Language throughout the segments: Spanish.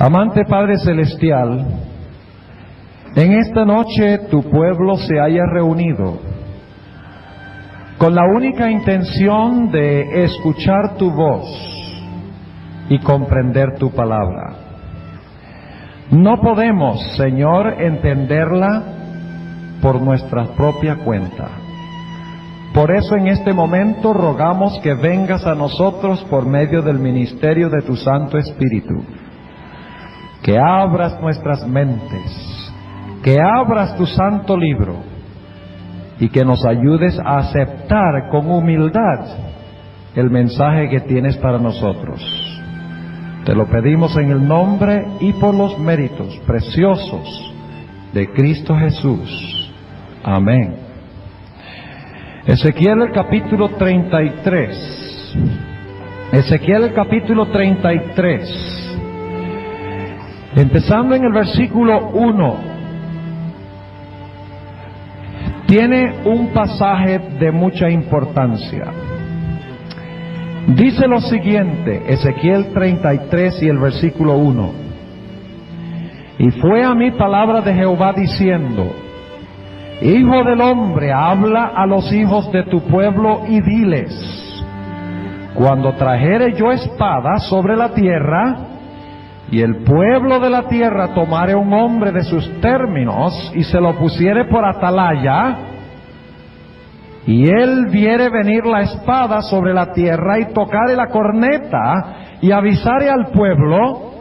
Amante Padre Celestial, en esta noche tu pueblo se haya reunido con la única intención de escuchar tu voz y comprender tu palabra. No podemos, Señor, entenderla por nuestra propia cuenta. Por eso en este momento rogamos que vengas a nosotros por medio del ministerio de tu Santo Espíritu, que abras nuestras mentes, que abras tu santo libro y que nos ayudes a aceptar con humildad el mensaje que tienes para nosotros. Te lo pedimos en el nombre y por los méritos preciosos de Cristo Jesús. Amén. Ezequiel el capítulo 33. Ezequiel el capítulo 33. Empezando en el versículo 1. Tiene un pasaje de mucha importancia. Dice lo siguiente, Ezequiel 33 y el versículo 1. Y fue a mí palabra de Jehová diciendo: Hijo del hombre, habla a los hijos de tu pueblo y diles: cuando trajere yo espada sobre la tierra, y el pueblo de la tierra tomare un hombre de sus términos, y se lo pusiere por atalaya, y él viere venir la espada sobre la tierra, y tocare la corneta, y avisare al pueblo,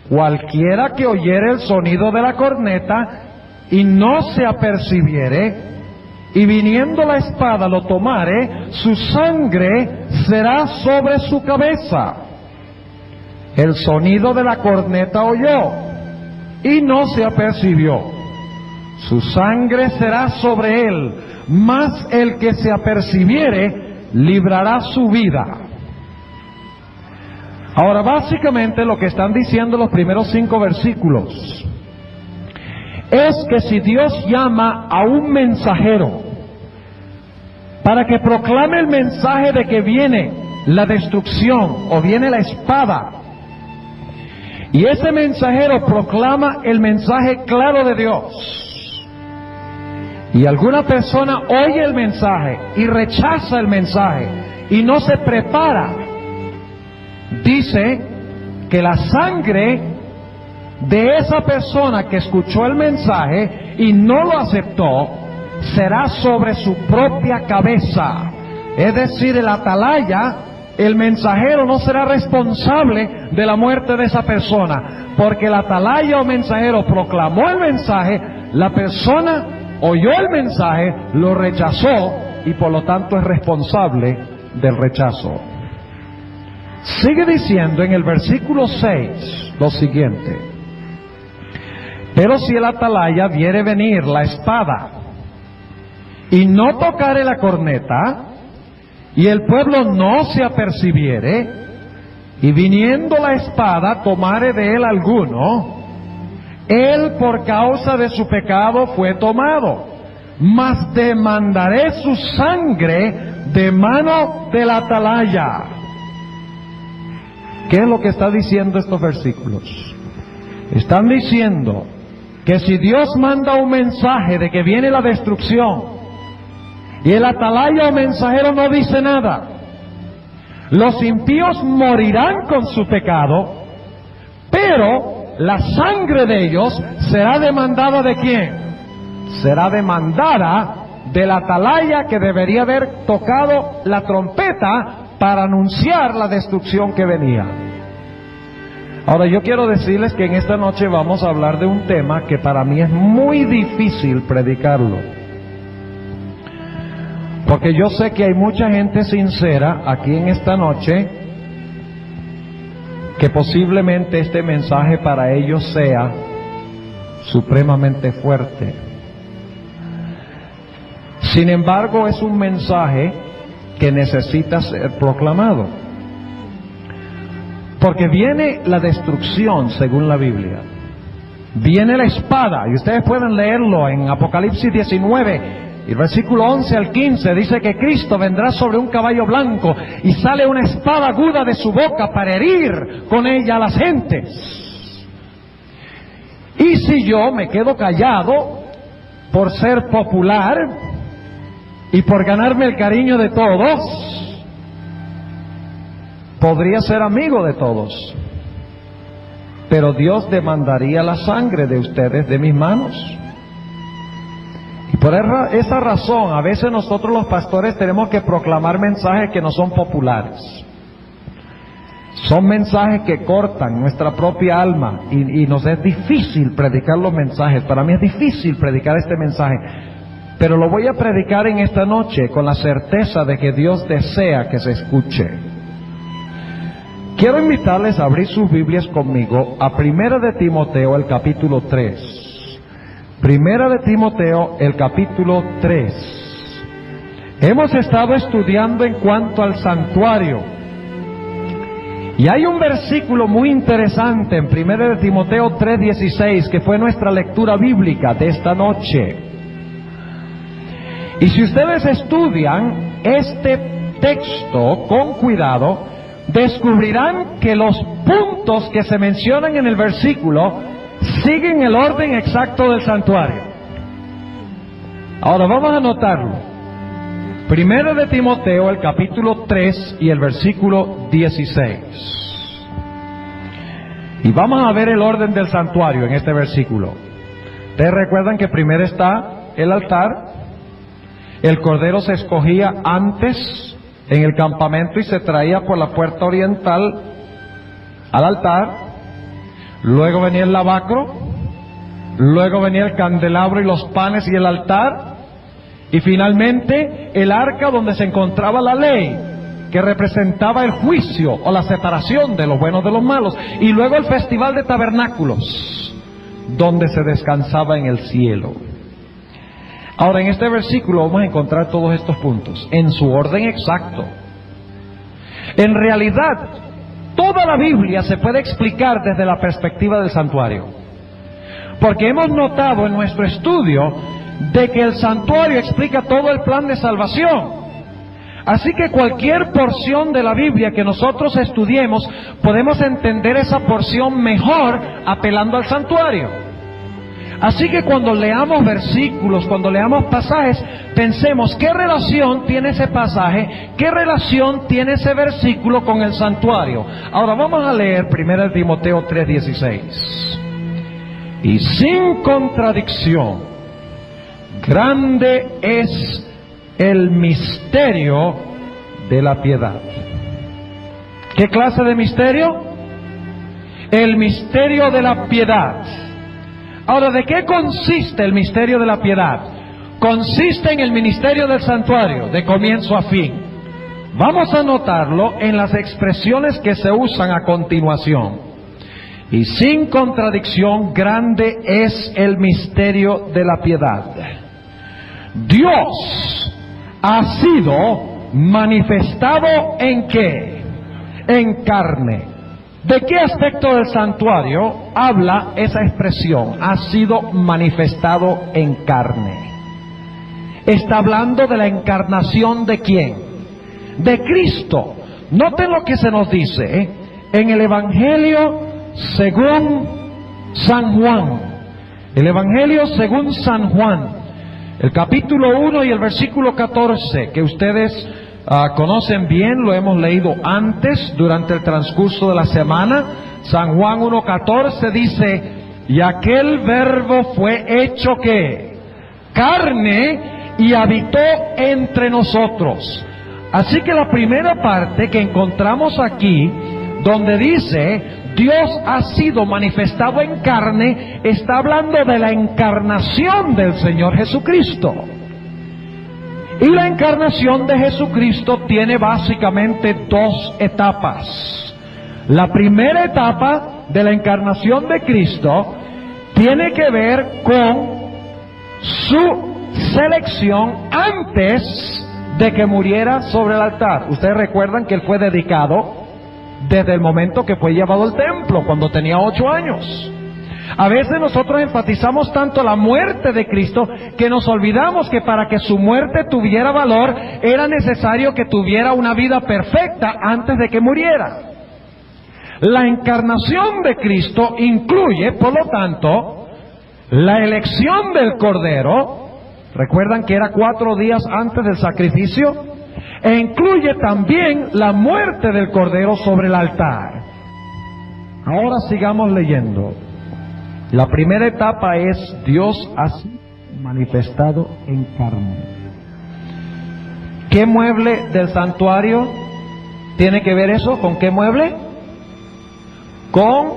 cualquiera que oyere el sonido de la corneta, y no se apercibiere, y viniendo la espada lo tomare, su sangre será sobre su cabeza. El sonido de la corneta oyó, y no se apercibió. Su sangre será sobre él, mas el que se apercibiere librará su vida. Ahora, básicamente lo que están diciendo los primeros 5 versículos es que si Dios llama a un mensajero para que proclame el mensaje de que viene la destrucción o viene la espada, y ese mensajero proclama el mensaje claro de Dios, y alguna persona oye el mensaje y rechaza el mensaje y no se prepara, dice que la sangre de esa persona que escuchó el mensaje y no lo aceptó será sobre su propia cabeza. Es decir, el atalaya, el mensajero, no será responsable de la muerte de esa persona, porque el atalaya o mensajero proclamó el mensaje, la persona oyó el mensaje, lo rechazó y por lo tanto es responsable del rechazo. Sigue diciendo en el versículo 6 lo siguiente: pero si el atalaya viere venir la espada y no tocare la corneta, y el pueblo no se apercibiere, y viniendo la espada tomare de él alguno, él por causa de su pecado fue tomado, mas demandaré su sangre de mano del atalaya. ¿Qué es lo que está diciendo estos versículos? Están diciendo que si Dios manda un mensaje de que viene la destrucción, y el atalaya o mensajero no dice nada, los impíos morirán con su pecado, pero la sangre de ellos será demandada ¿de quién? Será demandada del atalaya, que debería haber tocado la trompeta para anunciar la destrucción que venía. Ahora, yo quiero decirles que en esta noche vamos a hablar de un tema que para mí es muy difícil predicarlo, porque yo sé que hay mucha gente sincera aquí en esta noche que posiblemente este mensaje para ellos sea supremamente fuerte. Sin embargo, es un mensaje que necesita ser proclamado, porque viene la destrucción según la Biblia, viene la espada, y ustedes pueden leerlo en Apocalipsis 19 y el versículo 11 al 15, dice que Cristo vendrá sobre un caballo blanco y sale una espada aguda de su boca para herir con ella a las gentes. Y si yo me quedo callado por ser popular y por ganarme el cariño de todos, podría ser amigo de todos, pero Dios demandaría la sangre de ustedes de mis manos. Y por esa razón, a veces nosotros los pastores tenemos que proclamar mensajes que no son populares. Son mensajes que cortan nuestra propia alma y nos es difícil predicar los mensajes. Para mí es difícil predicar este mensaje, pero lo voy a predicar en esta noche con la certeza de que Dios desea que se escuche. Quiero invitarles a abrir sus Biblias conmigo a 1 de Timoteo, el capítulo 3. 1 de Timoteo, el capítulo 3. Hemos estado estudiando en cuanto al santuario. Y hay un versículo muy interesante en 1 de Timoteo 3:16, que fue nuestra lectura bíblica de esta noche. Y si ustedes estudian este texto con cuidado, descubrirán que los puntos que se mencionan en el versículo siguen el orden exacto del santuario. Ahora vamos a anotarlo. 1 de Timoteo, el capítulo 3 y el versículo 16. Y vamos a ver el orden del santuario en este versículo. Ustedes recuerdan que primero está el altar. El cordero se escogía antes en el campamento y se traía por la puerta oriental al altar. Luego venía el lavacro, luego venía el candelabro y los panes y el altar, y finalmente el arca donde se encontraba la ley, que representaba el juicio o la separación de los buenos de los malos, y luego el festival de tabernáculos, donde se descansaba en el cielo. Ahora, en este versículo vamos a encontrar todos estos puntos en su orden exacto. En realidad, toda la Biblia se puede explicar desde la perspectiva del santuario, porque hemos notado en nuestro estudio de que el santuario explica todo el plan de salvación. Así que cualquier porción de la Biblia que nosotros estudiemos, podemos entender esa porción mejor apelando al santuario. Así que cuando leamos versículos, cuando leamos pasajes, pensemos qué relación tiene ese pasaje, qué relación tiene ese versículo con el santuario. Ahora vamos a leer 1 Timoteo 3:16. Y sin contradicción, grande es el misterio de la piedad. ¿Qué clase de misterio? El misterio de la piedad. Ahora, ¿de qué consiste el misterio de la piedad? Consiste en el ministerio del santuario, de comienzo a fin. Vamos a notarlo en las expresiones que se usan a continuación. Y sin contradicción, grande es el misterio de la piedad. Dios ha sido manifestado ¿en qué? En carne. ¿De qué aspecto del santuario habla esa expresión? Ha sido manifestado en carne. Está hablando de la encarnación ¿de quién? De Cristo. Noten lo que se nos dice en el Evangelio según San Juan. El Evangelio según San Juan, el capítulo 1 y el versículo 14, que ustedes conocen bien, lo hemos leído antes durante el transcurso de la semana. San Juan 1:14 dice: y aquel verbo fue hecho ¿qué? Carne y habitó entre nosotros. Así que la primera parte que encontramos aquí, donde dice Dios ha sido manifestado en carne, está hablando de la encarnación del Señor Jesucristo. Y la encarnación de Jesucristo tiene básicamente dos etapas. La primera etapa de la encarnación de Cristo tiene que ver con su selección antes de que muriera sobre el altar. Ustedes recuerdan que Él fue dedicado desde el momento que fue llevado al templo, cuando tenía 8 años. A veces nosotros enfatizamos tanto la muerte de Cristo que nos olvidamos que para que su muerte tuviera valor era necesario que tuviera una vida perfecta antes de que muriera. La encarnación de Cristo incluye, por lo tanto, la elección del Cordero, recuerdan que era 4 días antes del sacrificio, e incluye también la muerte del Cordero sobre el altar. Ahora sigamos leyendo. La primera etapa es Dios ha sido manifestado en carne. ¿Qué mueble del santuario tiene que ver eso? ¿Con qué mueble? Con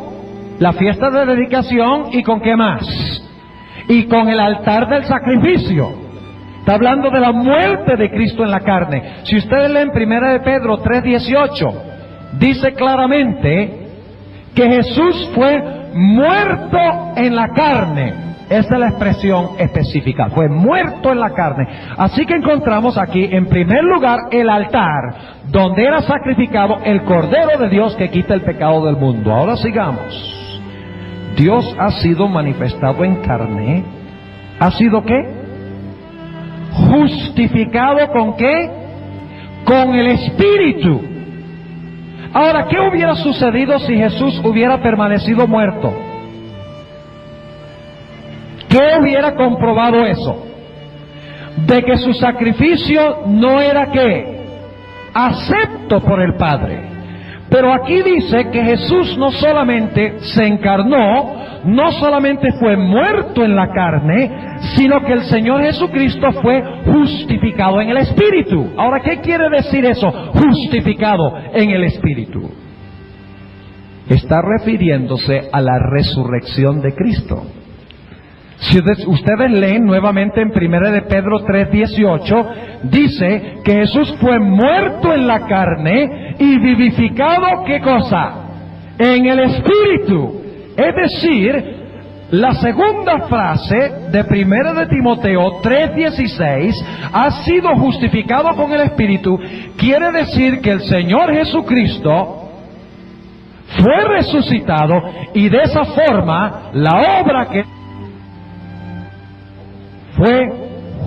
la fiesta de dedicación. ¿Y con qué más? Y con el altar del sacrificio. Está hablando de la muerte de Cristo en la carne. Si ustedes leen 1 de Pedro 3:18, dice claramente que Jesús fue muerto en la carne. Esa es la expresión específica, fue muerto en la carne. Así que encontramos aquí, en primer lugar, el altar, donde era sacrificado el Cordero de Dios que quita el pecado del mundo. Ahora sigamos. Dios ha sido manifestado en carne. ¿Ha sido qué? Justificado ¿con qué? Con el Espíritu. Ahora, ¿qué hubiera sucedido si Jesús hubiera permanecido muerto? ¿Qué hubiera comprobado eso? De que su sacrificio no era ¿qué? Acepto por el Padre. Pero aquí dice que Jesús no solamente se encarnó, no solamente fue muerto en la carne, sino que el Señor Jesucristo fue justificado en el Espíritu. Ahora, ¿qué quiere decir eso? Justificado en el Espíritu. Está refiriéndose a la resurrección de Cristo. Si ustedes leen nuevamente en 1 de Pedro 3:18, dice que Jesús fue muerto en la carne y vivificado, ¿qué cosa? En el Espíritu. Es decir, la segunda frase de 1 de Timoteo 3:16, ha sido justificado con el Espíritu, quiere decir que el Señor Jesucristo fue resucitado y de esa forma la obra que fue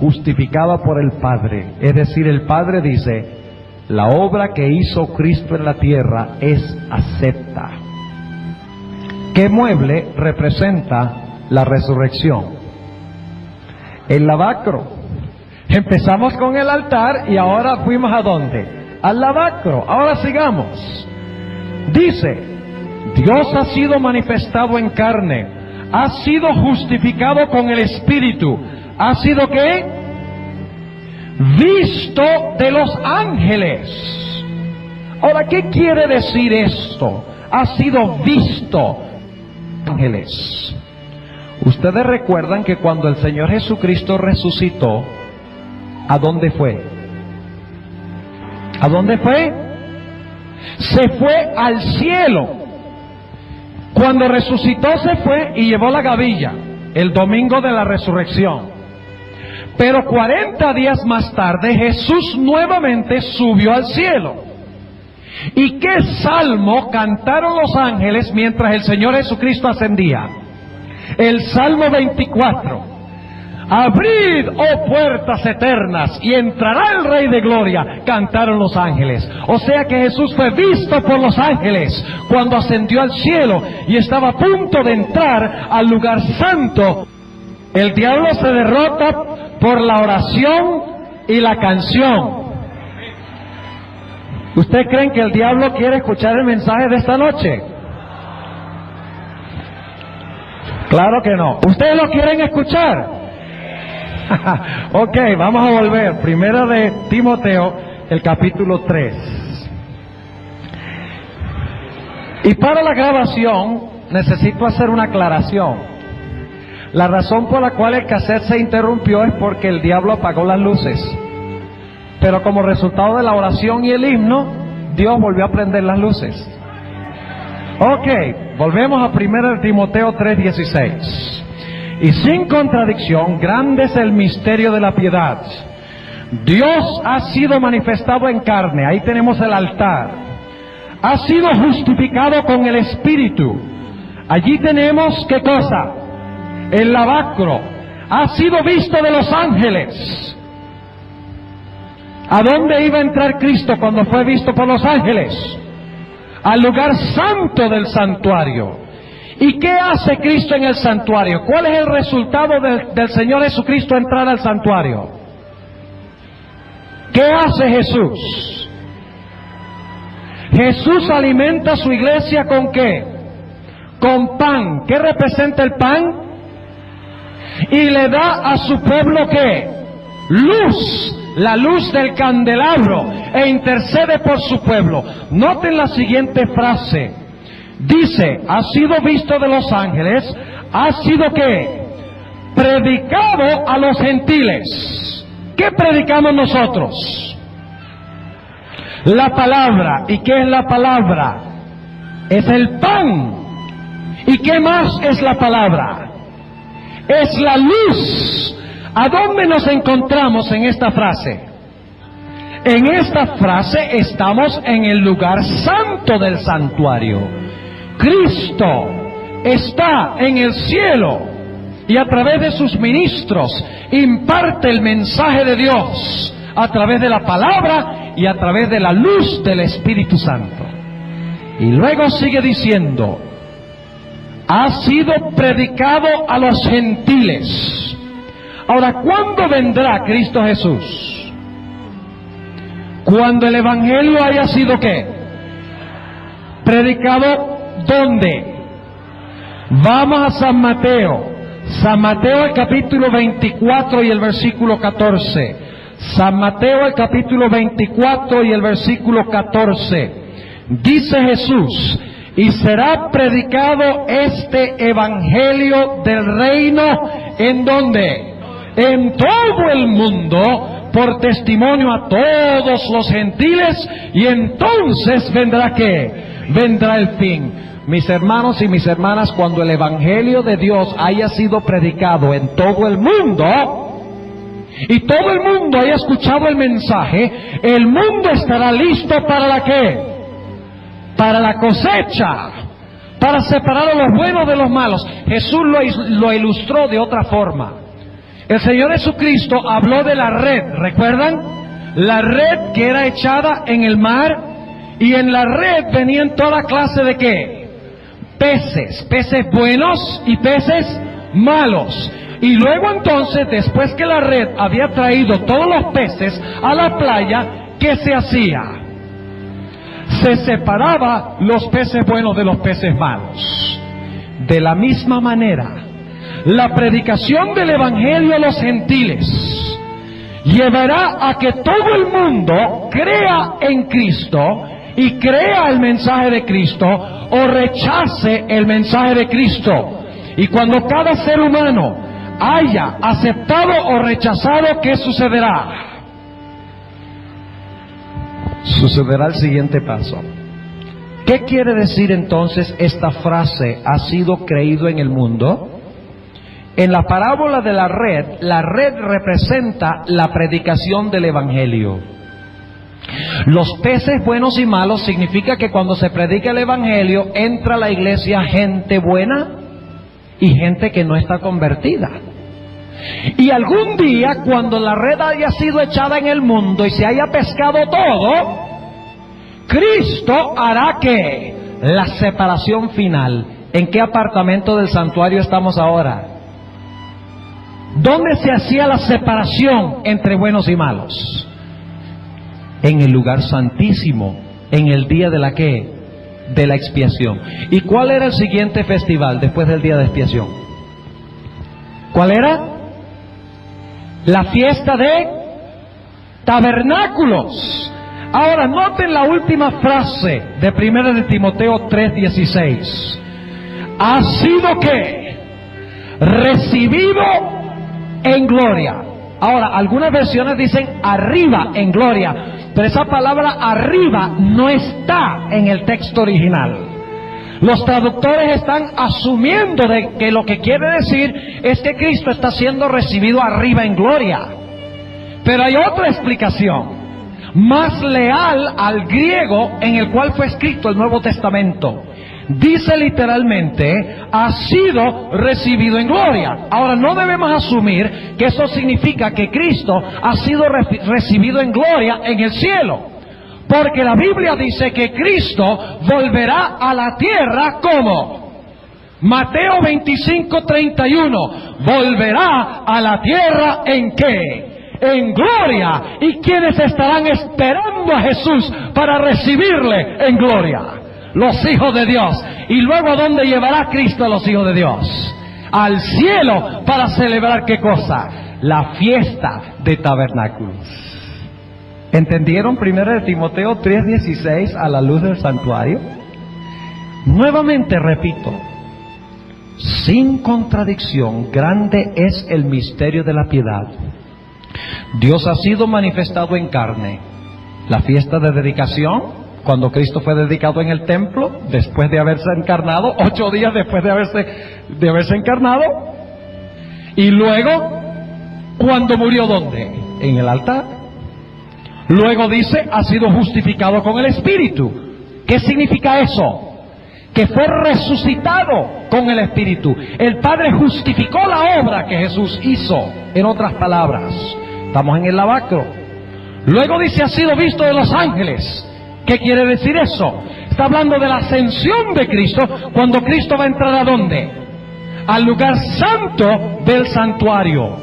justificada por el Padre. Es decir, el Padre dice, la obra que hizo Cristo en la tierra es acepta. ¿Qué mueble representa la resurrección? El lavacro. Empezamos con el altar y ahora fuimos ¿a dónde? Al lavacro. Ahora sigamos. Dice, Dios ha sido manifestado en carne, ha sido justificado con el Espíritu, ha sido ¿qué? Visto de los ángeles. Ahora, ¿qué quiere decir esto? Ha sido visto ángeles. Ustedes recuerdan que cuando el Señor Jesucristo resucitó, ¿a dónde fue? ¿A dónde fue? Se fue al cielo. Cuando resucitó se fue y llevó la gavilla, el domingo de la resurrección. Pero 40 días más tarde Jesús nuevamente subió al cielo. ¿Y qué salmo cantaron los ángeles mientras el Señor Jesucristo ascendía? El Salmo 24. Abrid, oh puertas eternas, y entrará el Rey de Gloria, cantaron los ángeles. O sea que Jesús fue visto por los ángeles cuando ascendió al cielo y estaba a punto de entrar al lugar santo. El diablo se derrota por la oración y la canción. ¿Ustedes creen que el diablo quiere escuchar el mensaje de esta noche? Claro que no. ¿Ustedes lo quieren escuchar? Ok, vamos a volver. 1 de Timoteo, el capítulo 3. Y para la grabación necesito hacer una aclaración. La razón por la cual el cassette se interrumpió es porque el diablo apagó las luces. Pero como resultado de la oración y el himno, Dios volvió a prender las luces. Ok, volvemos a 1 de Timoteo 3:16. Y sin contradicción, grande es el misterio de la piedad. Dios ha sido manifestado en carne, ahí tenemos el altar. Ha sido justificado con el Espíritu. Allí tenemos, ¿qué cosa? El lavacro. Ha sido visto de los ángeles. ¿A dónde iba a entrar Cristo cuando fue visto por los ángeles? Al lugar santo del santuario. ¿Y qué hace Cristo en el santuario? ¿Cuál es el resultado del Señor Jesucristo entrar al santuario? ¿Qué hace Jesús? Jesús alimenta a su iglesia ¿con qué? Con pan. ¿Qué representa el pan? Y le da a su pueblo ¿qué? Luz. La luz del candelabro, e intercede por su pueblo. Noten la siguiente frase. Dice, ha sido visto de los ángeles, ha sido ¿qué? Predicado a los gentiles. ¿Qué predicamos nosotros? La palabra. ¿Y qué es la palabra? Es el pan. ¿Y qué más es la palabra? Es la luz. ¿A dónde nos encontramos en esta frase? En esta frase estamos en el lugar santo del santuario. Cristo está en el cielo y a través de sus ministros imparte el mensaje de Dios a través de la palabra y a través de la luz del Espíritu Santo. Y luego sigue diciendo, ha sido predicado a los gentiles. Ahora, ¿cuándo vendrá Cristo Jesús? Cuando el Evangelio haya sido ¿qué? Predicado, ¿dónde? Vamos a San Mateo. San Mateo el capítulo 24 y el versículo 14. San Mateo el capítulo 24 y el versículo 14. Dice Jesús, y será predicado este Evangelio del reino, ¿en dónde? En todo el mundo, por testimonio a todos los gentiles, y entonces vendrá ¿qué? Vendrá el fin. Mis hermanos y mis hermanas, cuando el Evangelio de Dios haya sido predicado en todo el mundo, y todo el mundo haya escuchado el mensaje, el mundo estará listo para la ¿qué? Para la cosecha, para separar a los buenos de los malos. Jesús lo ilustró de otra forma. El Señor Jesucristo habló de la red, ¿recuerdan? La red que era echada en el mar, y en la red venían toda clase de ¿qué? Peces, peces buenos y peces malos. Y luego entonces, después que la red había traído todos los peces a la playa, ¿qué se hacía? Se separaba los peces buenos de los peces malos. De la misma manera, la predicación del Evangelio a los gentiles llevará a que todo el mundo crea en Cristo y crea el mensaje de Cristo o rechace el mensaje de Cristo. Y cuando cada ser humano haya aceptado o rechazado, ¿qué sucederá? Sucederá el siguiente paso. ¿Qué quiere decir entonces esta frase, ha sido creído en el mundo? En la parábola de la red representa la predicación del Evangelio. Los peces buenos y malos significa que cuando se predica el Evangelio, entra a la iglesia gente buena y gente que no está convertida. Y algún día, cuando la red haya sido echada en el mundo y se haya pescado todo, Cristo hará que la separación final. ¿En qué apartamento del santuario estamos ahora? ¿Dónde se hacía la separación entre buenos y malos? En el lugar santísimo, en el día de la ¿qué? De la expiación. ¿Y cuál era el siguiente festival después del día de expiación? ¿Cuál era? La fiesta de tabernáculos. Ahora noten la última frase de 1 de Timoteo 3:16. Ha sido ¿qué? Recibido en gloria. Ahora, algunas versiones dicen arriba en gloria, pero esa palabra arriba no está en el texto original. Los traductores están asumiendo de que lo que quiere decir es que Cristo está siendo recibido arriba en gloria. Pero hay otra explicación, más leal al griego en el cual fue escrito el Nuevo Testamento. Dice literalmente, ha sido recibido en gloria. Ahora, no debemos asumir que eso significa que Cristo ha sido recibido en gloria en el cielo, porque la Biblia dice que Cristo volverá a la tierra, ¿cómo? Mateo 25:31, volverá a la tierra ¿en qué? En gloria. ¿Y quiénes estarán esperando a Jesús para recibirle en gloria? Los hijos de Dios. ¿Y luego a dónde llevará Cristo a los hijos de Dios? Al cielo, para celebrar ¿qué cosa? La fiesta de tabernáculos. ¿Entendieron 1 Timoteo 3:16 a la luz del santuario? Nuevamente repito, sin contradicción, grande es el misterio de la piedad. Dios ha sido manifestado en carne. La fiesta de dedicación, cuando Cristo fue dedicado en el templo, después de haberse encarnado, 8 días después de haberse encarnado. Y luego, cuando murió, ¿dónde? En el altar. Luego dice, ha sido justificado con el Espíritu. ¿Qué significa eso? Que fue resucitado con el Espíritu. El Padre justificó la obra que Jesús hizo. En otras palabras, estamos en el lavacro. Luego dice, ha sido visto de los ángeles. ¿Qué quiere decir eso? Está hablando de la ascensión de Cristo, cuando Cristo va a entrar ¿a dónde? Al lugar santo del santuario.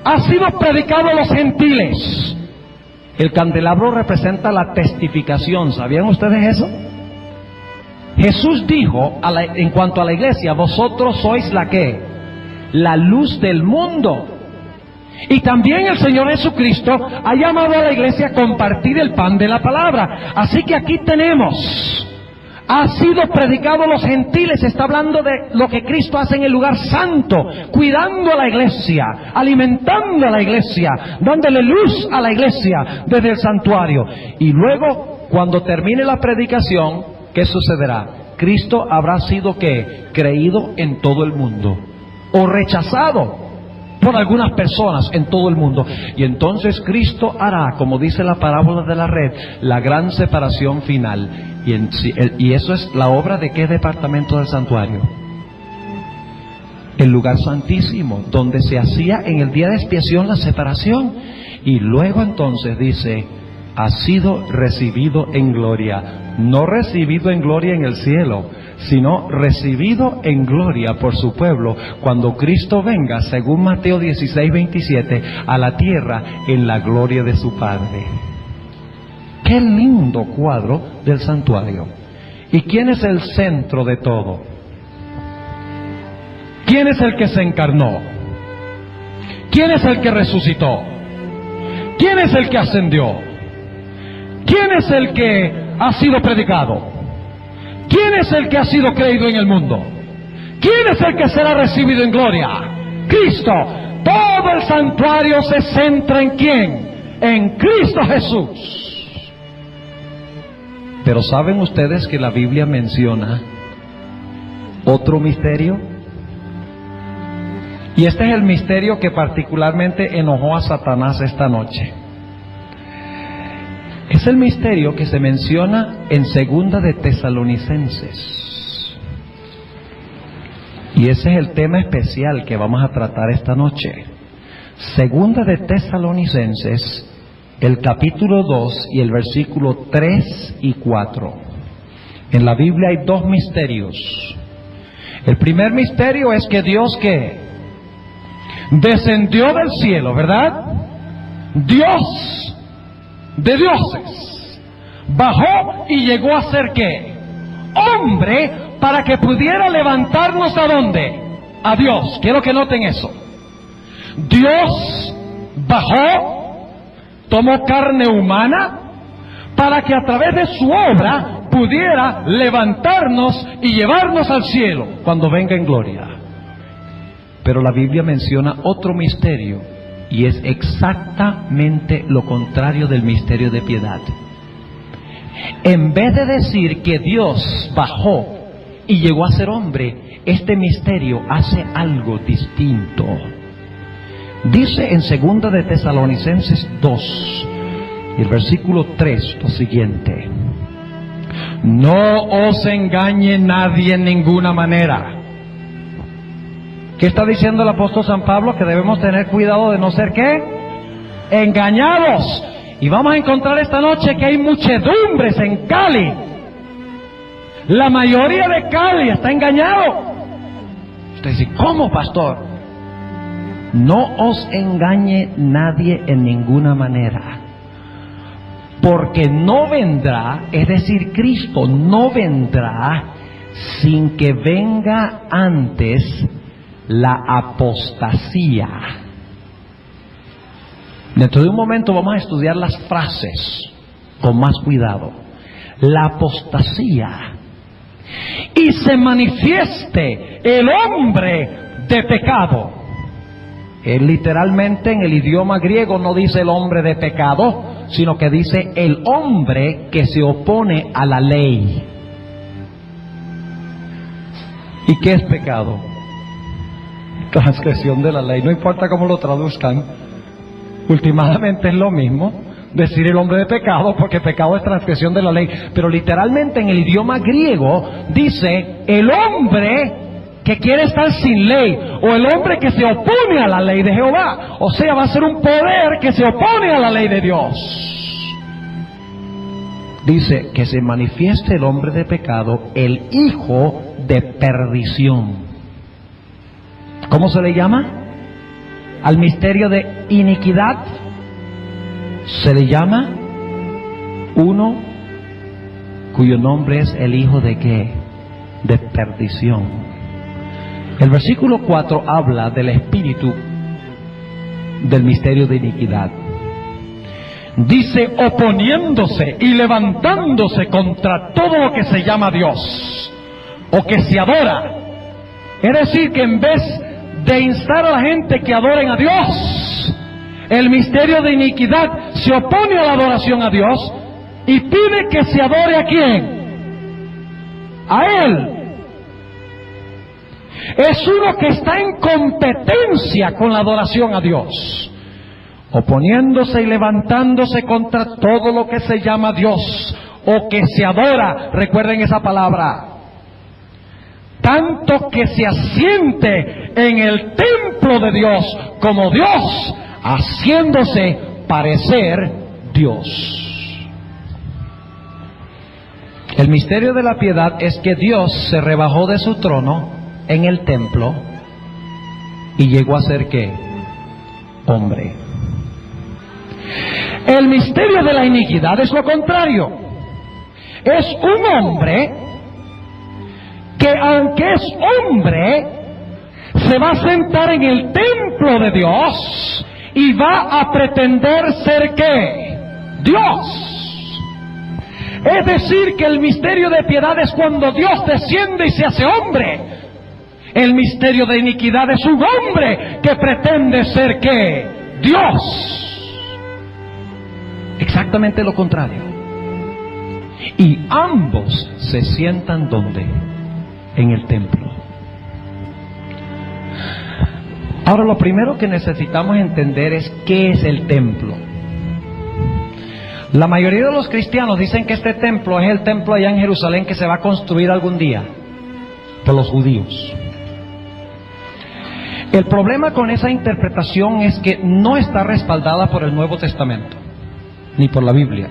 Ha sido predicado a los gentiles. El candelabro representa la testificación. ¿Sabían ustedes eso? Jesús dijo en cuanto a la iglesia, vosotros sois la ¿qué? La luz del mundo. Y también el Señor Jesucristo ha llamado a la iglesia a compartir el pan de la palabra. Así que aquí tenemos, ha sido predicado a los gentiles. Está hablando de lo que Cristo hace en el lugar santo, cuidando a la iglesia, alimentando a la iglesia, dándole luz a la iglesia desde el santuario. Y luego, cuando termine la predicación, ¿qué sucederá? Cristo habrá sido ¿qué? Creído en todo el mundo, o rechazado por algunas personas en todo el mundo. Y entonces Cristo hará, como dice la parábola de la red, la gran separación final. Y eso es la obra de ¿qué departamento del santuario? El lugar santísimo, donde se hacía en el día de expiación la separación. Y luego entonces dice, ha sido recibido en gloria. No recibido en gloria en el cielo, sino recibido en gloria por su pueblo, cuando Cristo venga, según Mateo 16:27, a la tierra en la gloria de su Padre. ¡Qué lindo cuadro del santuario! ¿Y quién es el centro de todo? ¿Quién es el que se encarnó? ¿Quién es el que resucitó? ¿Quién es el que ascendió? ¿Quién es el que ha sido predicado? ¿Quién es el que ha sido creído en el mundo? ¿Quién es el que será recibido en gloria? Cristo. Todo el santuario se centra ¿en quién? En Cristo Jesús. Pero ¿saben ustedes que la Biblia menciona otro misterio? Y este es el misterio que particularmente enojó a Satanás esta noche. Es el misterio que se menciona en 2 de Tesalonicenses. Y ese es el tema especial que vamos a tratar esta noche. 2 de Tesalonicenses, el capítulo 2 y el versículo 3 y 4. En la Biblia hay 2 misterios. El primer misterio es que Dios ¿qué? Descendió del cielo, ¿verdad? Dios de dioses bajó y llegó a ser ¿qué? Hombre, para que pudiera levantarnos ¿a dónde? A Dios. Quiero que noten eso. Dios bajó, tomó carne humana para que a través de su obra pudiera levantarnos y llevarnos al cielo cuando venga en gloria. Pero la Biblia menciona otro misterio, y es exactamente lo contrario del misterio de piedad. En vez de decir que Dios bajó y llegó a ser hombre, este misterio hace algo distinto. Dice en 2 de Tesalonicenses 2, el versículo 3, lo siguiente: no os engañe nadie en ninguna manera. ¿Qué está diciendo el apóstol San Pablo? Que debemos tener cuidado de no ser ¿qué? Engañados. Y vamos a encontrar esta noche que hay muchedumbres en Cali. La mayoría de Cali está engañado. Usted dice, ¿cómo, pastor? No os engañe nadie en ninguna manera, porque no vendrá, es decir, Cristo no vendrá sin que venga antes la apostasía. Dentro de un momento vamos a estudiar las frases con más cuidado. La apostasía. Y se manifieste el hombre de pecado. Literalmente en el idioma griego no dice el hombre de pecado, sino que dice el hombre que se opone a la ley. ¿Y qué es pecado? Transgresión de la ley. No importa cómo lo traduzcan, últimamente es lo mismo decir el hombre de pecado, porque pecado es transgresión de la ley. Pero literalmente en el idioma griego dice el hombre que quiere estar sin ley, o el hombre que se opone a la ley de Jehová. O sea, va a ser un poder que se opone a la ley de Dios. Dice que se manifieste el hombre de pecado, el hijo de perdición. ¿Cómo se le llama? Al misterio de iniquidad se le llama uno cuyo nombre es el hijo de ¿qué? De perdición. El versículo 4 habla del espíritu del misterio de iniquidad. Dice, oponiéndose y levantándose contra todo lo que se llama Dios o que se adora. Es decir, que en vez de instar a la gente que adoren a Dios, el misterio de iniquidad se opone a la adoración a Dios y pide que se adore ¿a quién? A Él. Es uno que está en competencia con la adoración a Dios, oponiéndose y levantándose contra todo lo que se llama Dios o que se adora. Recuerden esa palabra. Tanto que se asiente en el templo de Dios como Dios, haciéndose parecer Dios. El misterio de la piedad es que Dios se rebajó de su trono en el templo y llegó a ser ¿qué? Hombre. El misterio de la iniquidad es lo contrario. Es un hombre que, aunque es hombre, se va a sentar en el templo de Dios y va a pretender ser ¿qué? Dios. Es decir, que el misterio de piedad es cuando Dios desciende y se hace hombre. El misterio de iniquidad es un hombre que pretende ser ¿qué? Dios. Exactamente lo contrario. Y ambos se sientan ¿dónde? En el templo. Ahora, lo primero que necesitamos entender es ¿qué es el templo? La mayoría de los cristianos dicen que este templo es el templo allá en Jerusalén que se va a construir algún día por los judíos. El problema con esa interpretación es que no está respaldada por el Nuevo Testamento, ni por la Biblia.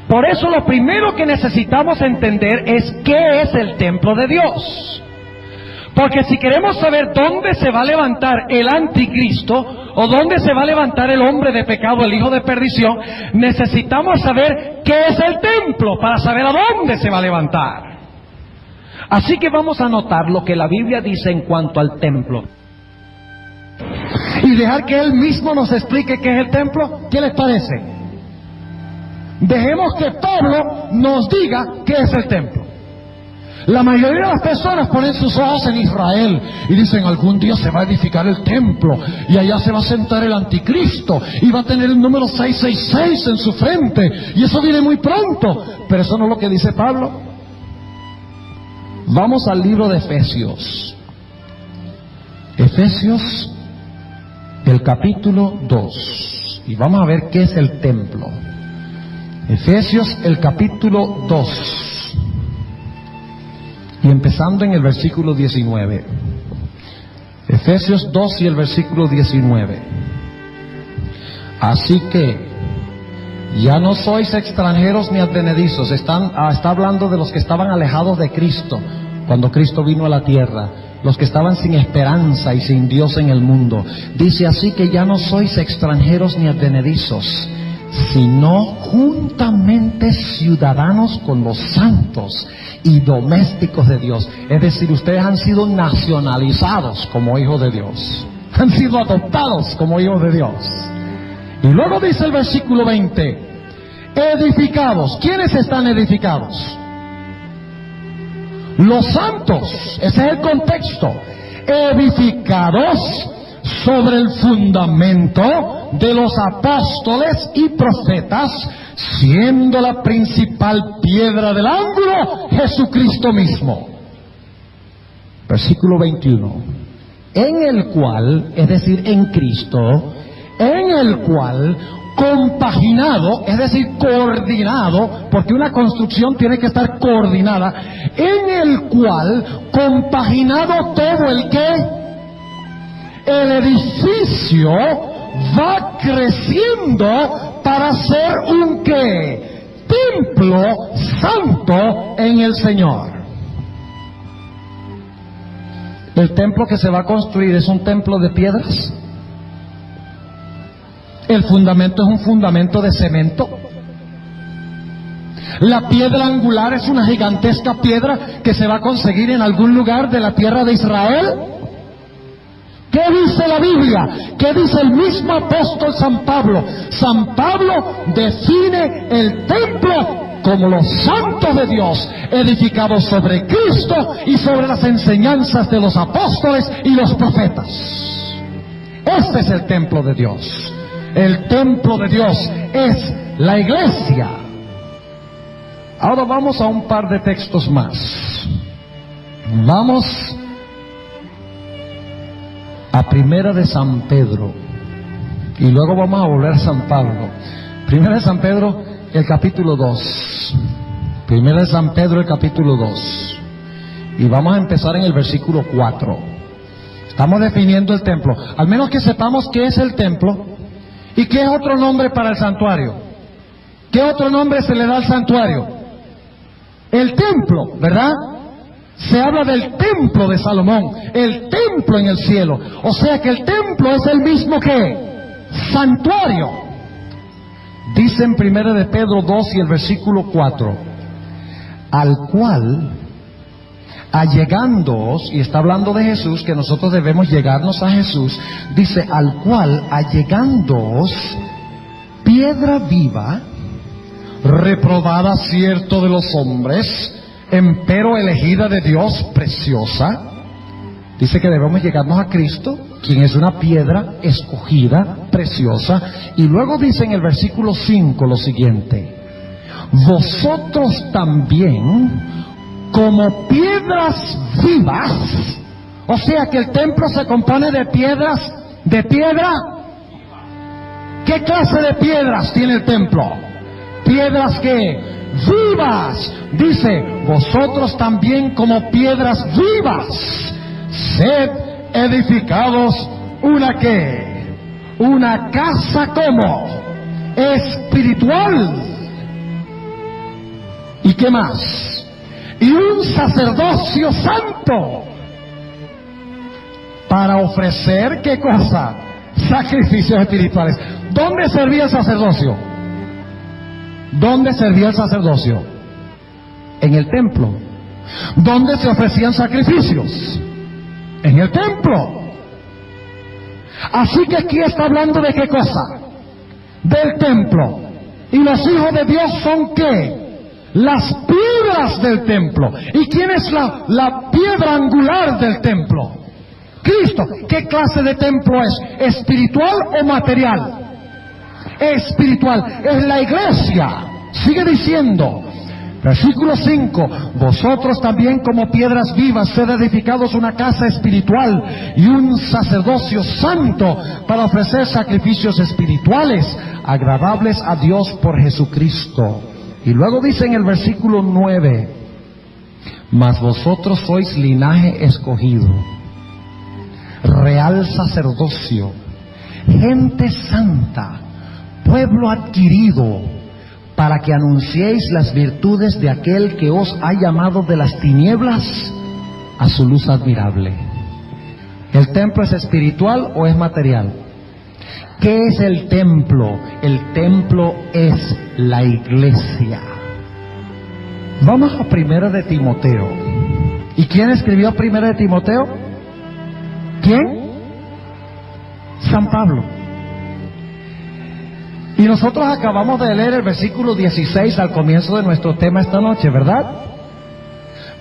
Por eso lo primero que necesitamos entender es qué es el templo de Dios. Porque si queremos saber dónde se va a levantar el anticristo o dónde se va a levantar el hombre de pecado, el hijo de perdición, necesitamos saber qué es el templo para saber a dónde se va a levantar. Así que vamos a notar lo que la Biblia dice en cuanto al templo y dejar que Él mismo nos explique qué es el templo. ¿Qué les parece? Dejemos que Pablo nos diga qué es el templo. La mayoría de las personas ponen sus ojos en Israel y dicen, algún día se va a edificar el templo y allá se va a sentar el anticristo y va a tener el número 666 en su frente y eso viene muy pronto. Pero eso no es lo que dice Pablo. Vamos al libro de Efesios. Efesios, el capítulo 2. Y vamos a ver qué es el templo. Efesios, el capítulo 2. Y empezando en el versículo 19. Efesios 2 y el versículo 19. Así que ya no sois extranjeros ni advenedizos. Está hablando de los que estaban alejados de Cristo cuando Cristo vino a la tierra los que estaban sin esperanza y sin Dios en el mundo. Dice así que ya no sois extranjeros ni advenedizos, sino juntamente ciudadanos con los santos y domésticos de Dios. Es decir, ustedes han sido nacionalizados como hijos de Dios, han sido adoptados como hijos de Dios. Y luego dice el versículo 20, edificados. ¿Quiénes están edificados? Los santos. Ese es el contexto. Edificados sobre el fundamento de los apóstoles y profetas, siendo la principal piedra del ángulo Jesucristo mismo. Versículo 21. En el cual, es decir, en Cristo, en el cual, compaginado, es decir, coordinado, porque una construcción tiene que estar coordinada, en el cual, compaginado todo el que el edificio va creciendo para ser un ¿qué? Templo santo en el Señor. El templo que se va a construir es un templo de piedras. El fundamento es un fundamento de cemento. La piedra angular es una gigantesca piedra que se va a conseguir en algún lugar de la tierra de Israel. ¿Qué dice la Biblia? ¿Qué dice el mismo apóstol San Pablo? San Pablo define el templo como los santos de Dios, edificados sobre Cristo y sobre las enseñanzas de los apóstoles y los profetas. Este es el templo de Dios. El templo de Dios es la iglesia. Ahora vamos a un par de textos más. Vamos a Primera de San Pedro y luego vamos a volver a San Pablo. Primera de San Pedro, el capítulo 2. Primera de San Pedro, el capítulo 2. Y vamos a empezar en el versículo 4. Estamos definiendo el templo. Al menos que sepamos qué es el templo y qué es otro nombre para el santuario. ¿Qué otro nombre se le da al santuario? El templo, ¿verdad? Se habla del templo de Salomón, el templo en el cielo. O sea que el templo es el mismo que santuario. Dice en 1 de Pedro 2 y el versículo 4, al cual, allegándoos, y está hablando de Jesús, que nosotros debemos llegarnos a Jesús, dice, al cual, allegándoos, piedra viva, reprobada cierto de los hombres, empero elegida de Dios, preciosa. Dice que debemos llegarnos a Cristo, quien es una piedra escogida, preciosa. Y luego dice en el versículo 5 lo siguiente, vosotros también, como piedras vivas. O sea que el templo se compone de piedras, de piedra. ¿Qué clase de piedras tiene el templo? Piedras que vivas. Dice, vosotros también como piedras vivas, sed edificados una ¿qué? Una casa como espiritual. ¿Y qué más? Y un sacerdocio santo para ofrecer ¿qué cosa? Sacrificios espirituales. ¿Dónde servía el sacerdocio? ¿Dónde servía el sacerdocio? En el templo. ¿Dónde se ofrecían sacrificios? En el templo. Así que aquí está hablando de ¿qué cosa? Del templo. Y los hijos de Dios son ¿qué? Las piedras del templo. ¿Y quién es la piedra angular del templo? Cristo. ¿Qué clase de templo es? ¿Espiritual o material? Espiritual. Es la iglesia. Sigue diciendo, versículo 5, vosotros también como piedras vivas sed edificados una casa espiritual y un sacerdocio santo para ofrecer sacrificios espirituales agradables a Dios por Jesucristo. Y luego dice en el versículo 9, mas vosotros sois linaje escogido, real sacerdocio, gente santa, pueblo adquirido, para que anunciéis las virtudes de aquel que os ha llamado de las tinieblas a su luz admirable. ¿El templo es espiritual o es material? ¿Qué es el templo? El templo es la iglesia. Vamos a 1 de Timoteo. ¿Y quién escribió 1 de Timoteo? ¿Quién? San Pablo. Y nosotros acabamos de leer el versículo 16 al comienzo de nuestro tema esta noche, ¿verdad?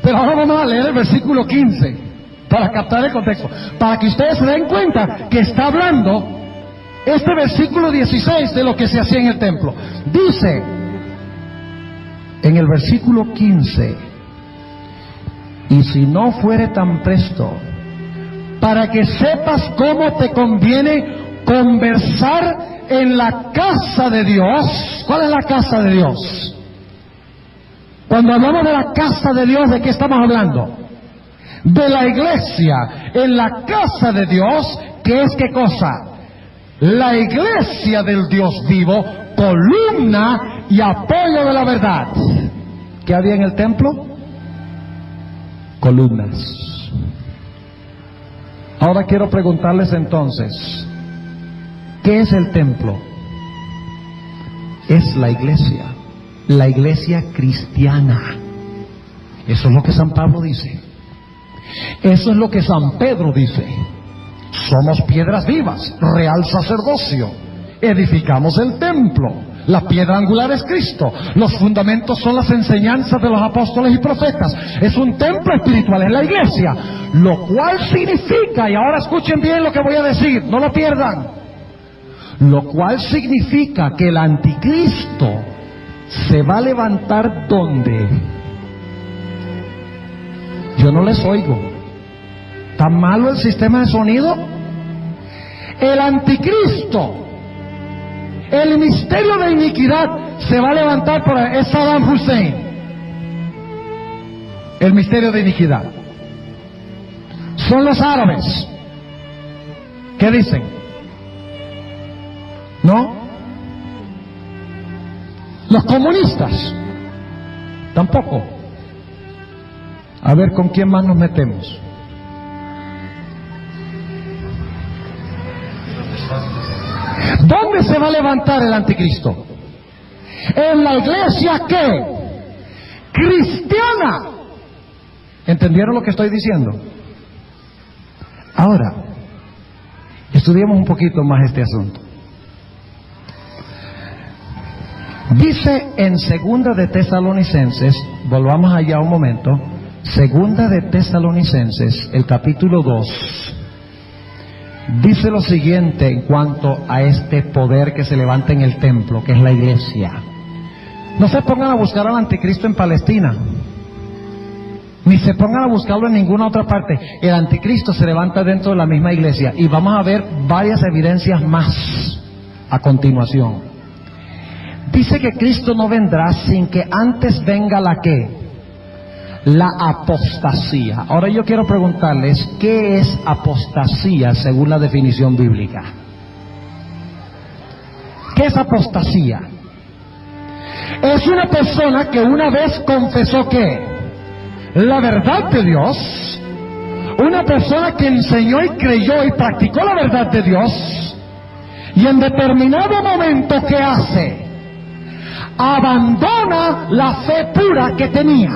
Pero ahora vamos a leer el versículo 15 para captar el contexto, para que ustedes se den cuenta que está hablando este versículo 16 de lo que se hacía en el templo. Dice en el versículo 15: y si no fuere tan presto, para que sepas cómo te conviene conversar en la casa de Dios. ¿Cuál es la casa de Dios? Cuando hablamos de la casa de Dios, ¿de qué estamos hablando? De la iglesia. En la casa de Dios, ¿qué es qué cosa? La iglesia del Dios vivo, columna y apoyo de la verdad. ¿Qué había en el templo? Columnas. Ahora quiero preguntarles entonces, ¿qué es el templo? Es la iglesia cristiana. Eso es lo que San Pablo dice. Eso es lo que San Pedro dice. Somos piedras vivas, real sacerdocio. Edificamos el templo. La piedra angular es Cristo. Los fundamentos son las enseñanzas de los apóstoles y profetas. Es un templo espiritual, es la iglesia. Lo cual significa, y ahora escuchen bien lo que voy a decir, no lo pierdan. Lo cual significa que el anticristo se va a levantar ¿dónde? Yo no les oigo. ¿Está malo el sistema de sonido? El anticristo, el misterio de iniquidad, se va a levantar por es Saddam Hussein. El misterio de iniquidad. Son los árabes. ¿Qué dicen? ¿No? Los comunistas. Tampoco. A ver con quién más nos metemos. ¿Dónde se va a levantar el anticristo? En la iglesia ¿qué? Cristiana. ¿Entendieron lo que estoy diciendo? Ahora, estudiemos un poquito más este asunto. Dice en 2 de Tesalonicenses, volvamos allá un momento, 2 de Tesalonicenses, el capítulo 2, dice lo siguiente en cuanto a este poder que se levanta en el templo, que es la iglesia. No se pongan a buscar al anticristo en Palestina, ni se pongan a buscarlo en ninguna otra parte. El anticristo se levanta dentro de la misma iglesia, y vamos a ver varias evidencias más a continuación. Dice que Cristo no vendrá sin que antes venga la ¿qué? La apostasía. Ahora yo quiero preguntarles, ¿qué es apostasía según la definición bíblica? ¿Qué es apostasía? Es una persona que una vez confesó ¿qué? La verdad de Dios. Una persona que enseñó y creyó y practicó la verdad de Dios, y en determinado momento ¿qué hace? Abandona la fe pura que tenía.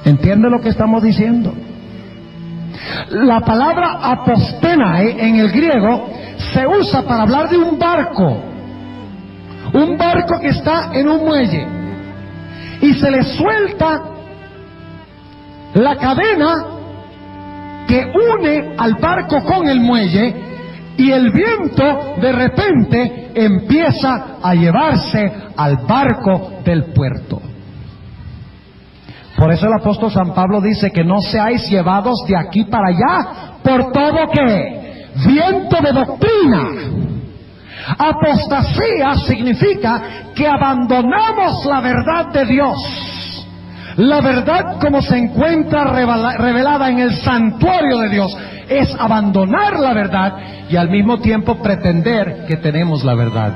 ¿Entiende lo que estamos diciendo? La palabra apostenae en el griego se usa para hablar de un barco que está en un muelle, y se le suelta la cadena que une al barco con el muelle, y el viento de repente empieza a llevarse al barco del puerto. Por eso el apóstol San Pablo dice que no seáis llevados de aquí para allá por todo que viento de doctrina. Apostasía significa que abandonamos la verdad de Dios, la verdad como se encuentra revelada en el santuario de Dios. Es abandonar la verdad y al mismo tiempo pretender que tenemos la verdad.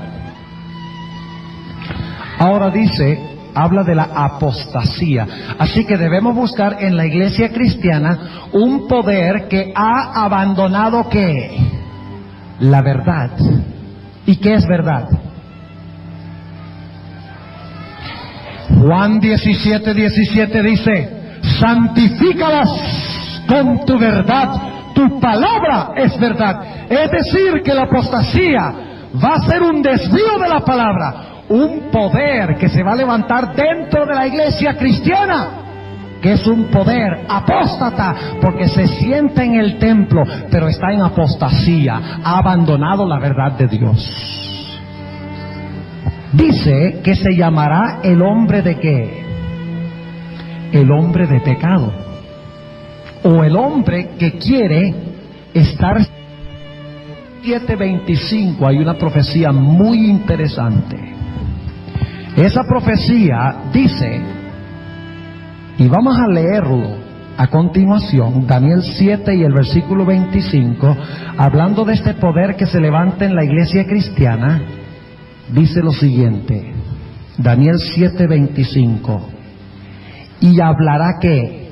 Ahora dice habla de la apostasía. Así que debemos buscar en la iglesia cristiana un poder que ha abandonado ¿qué? La verdad. ¿Y qué es verdad? Juan 17:17 dice: santifícalas con tu verdad, tu palabra es verdad. Es decir, que la apostasía va a ser un desvío de la palabra, un poder que se va a levantar dentro de la iglesia cristiana, que es un poder apóstata, porque se sienta en el templo, pero está en apostasía, ha abandonado la verdad de Dios. Dice que se llamará el hombre de ¿qué? El hombre de pecado, o el hombre que quiere estar. 7:25 hay una profecía muy interesante. Esa profecía dice, y vamos a leerlo a continuación, Daniel 7 y el versículo 25, hablando de este poder que se levanta en la iglesia cristiana, dice lo siguiente, Daniel 7:25, y hablará ¿qué?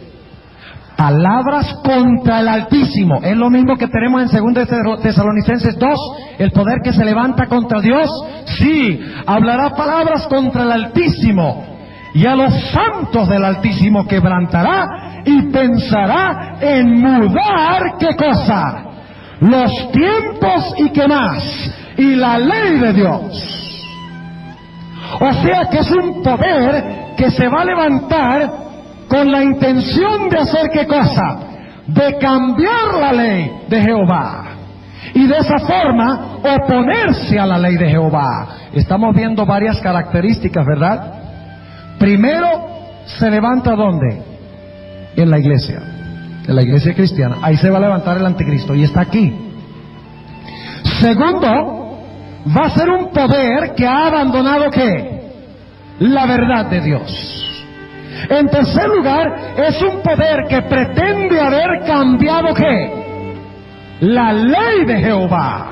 Palabras contra el Altísimo. Es lo mismo que tenemos en 2 Tesalonicenses 2, el poder que se levanta contra Dios. Sí, hablará palabras contra el Altísimo, y a los santos del Altísimo quebrantará, y pensará en mudar ¿qué cosa? Los tiempos y qué más, y la ley de Dios. O sea que es un poder que se va a levantar con la intención de hacer ¿qué cosa? De cambiar la ley de Jehová, y de esa forma oponerse a la ley de Jehová. Estamos viendo varias características, ¿verdad? Primero, se levanta ¿dónde? En la iglesia cristiana. Ahí se va a levantar el anticristo, y está aquí. Segundo, va a ser un poder que ha abandonado ¿qué? La verdad de Dios. En tercer lugar, es un poder que pretende haber cambiado ¿qué? La ley de Jehová.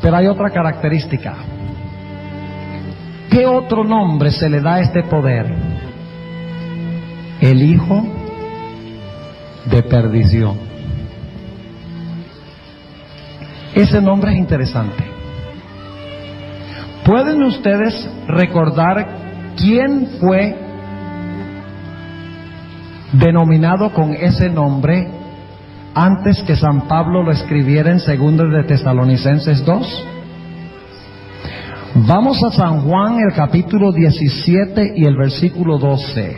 Pero hay otra característica. ¿Qué otro nombre se le da a este poder? El hijo de perdición. Ese nombre es interesante. ¿Pueden ustedes recordar quién fue denominado con ese nombre antes que San Pablo lo escribiera en 2 de Tesalonicenses 2? Vamos a San Juan, el capítulo 17 y el versículo 12.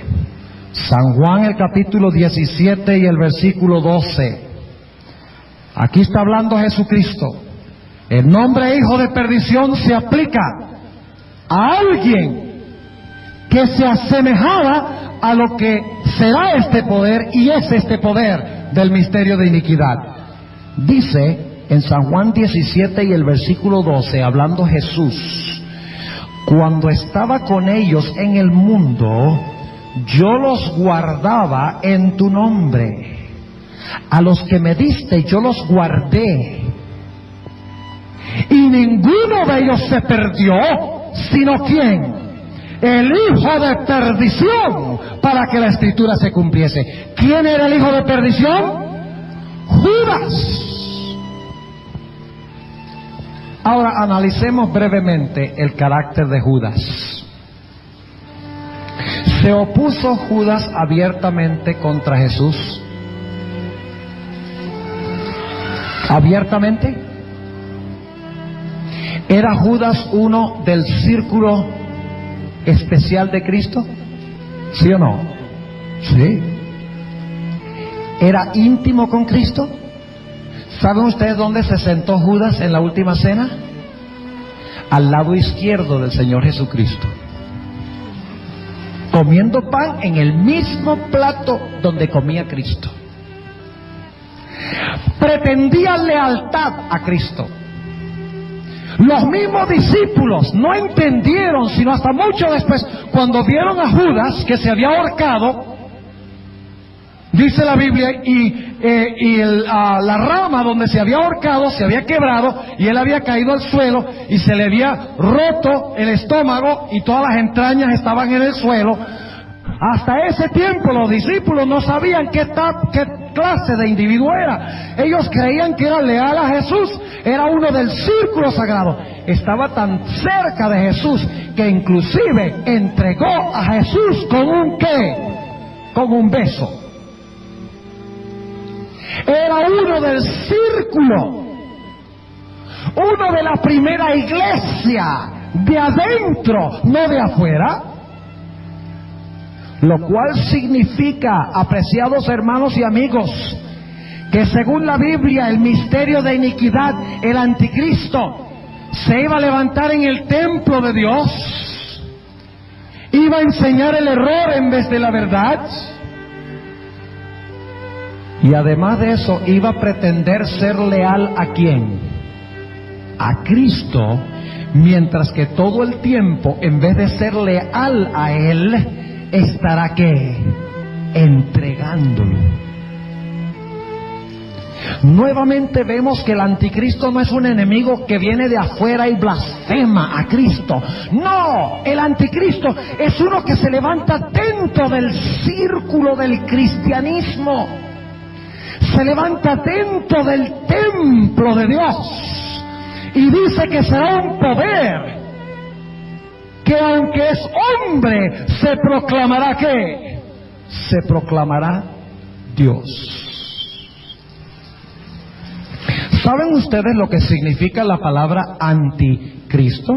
San Juan, el capítulo 17 y el versículo 12. Aquí está hablando Jesucristo. El nombre hijo de perdición se aplica a alguien que se asemejaba a lo que será este poder, y es este poder del misterio de iniquidad. Dice en San Juan 17 y el versículo 12, hablando Jesús: cuando estaba con ellos en el mundo, yo los guardaba en tu nombre. A los que me diste yo los guardé, y ninguno de ellos se perdió, sino ¿quién? El hijo de perdición, para que la escritura se cumpliese. ¿Quién era el hijo de perdición? Judas. Ahora analicemos brevemente el carácter de Judas. ¿Se opuso Judas abiertamente contra Jesús? ¿Abiertamente? ¿Era Judas uno del círculo especial de Cristo? ¿Sí o no? Sí. ¿Era íntimo con Cristo? ¿Saben ustedes dónde se sentó Judas en la última cena? Al lado izquierdo del Señor Jesucristo, comiendo pan en el mismo plato donde comía Cristo. Pretendía lealtad a Cristo. Los mismos discípulos no entendieron, sino hasta mucho después, cuando vieron a Judas que se había ahorcado, Dice la Biblia, la rama donde se había ahorcado se había quebrado y él había caído al suelo y se le había roto el estómago y todas las entrañas estaban en el suelo. Hasta ese tiempo los discípulos no sabían qué clase de individuo era. Ellos creían que era leal a Jesús, era uno del círculo sagrado. Estaba tan cerca de Jesús que inclusive entregó a Jesús con un ¿qué? Con un beso. Era uno del círculo, uno de la primera iglesia, de adentro, no de afuera. Lo cual significa, apreciados hermanos y amigos, que según la Biblia el misterio de iniquidad, el anticristo, se iba a levantar en el templo de Dios, iba a enseñar el error en vez de la verdad. Y además de eso, iba a pretender ser leal ¿a quién? A Cristo, mientras que todo el tiempo, en vez de ser leal a Él, estará ¿qué? Entregándolo. Nuevamente vemos que el anticristo no es un enemigo que viene de afuera y blasfema a Cristo. No, el anticristo es uno que se levanta dentro del círculo del cristianismo. Se levanta dentro del templo de Dios y dice que será un poder que aunque es hombre se proclamará ¿qué? Se proclamará Dios. ¿Saben ustedes lo que significa la palabra anticristo?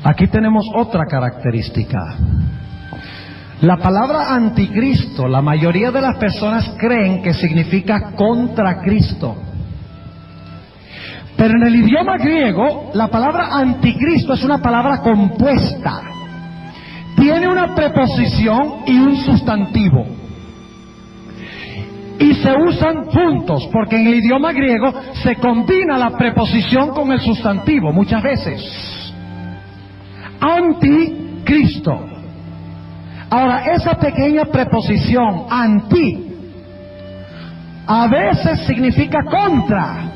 Aquí tenemos otra característica. La palabra anticristo, la mayoría de las personas creen que significa contra Cristo. Pero en el idioma griego, la palabra anticristo es una palabra compuesta. Tiene una preposición y un sustantivo. Y se usan juntos, porque en el idioma griego se combina la preposición con el sustantivo muchas veces. Anticristo. Ahora, esa pequeña preposición, anti, a veces significa contra,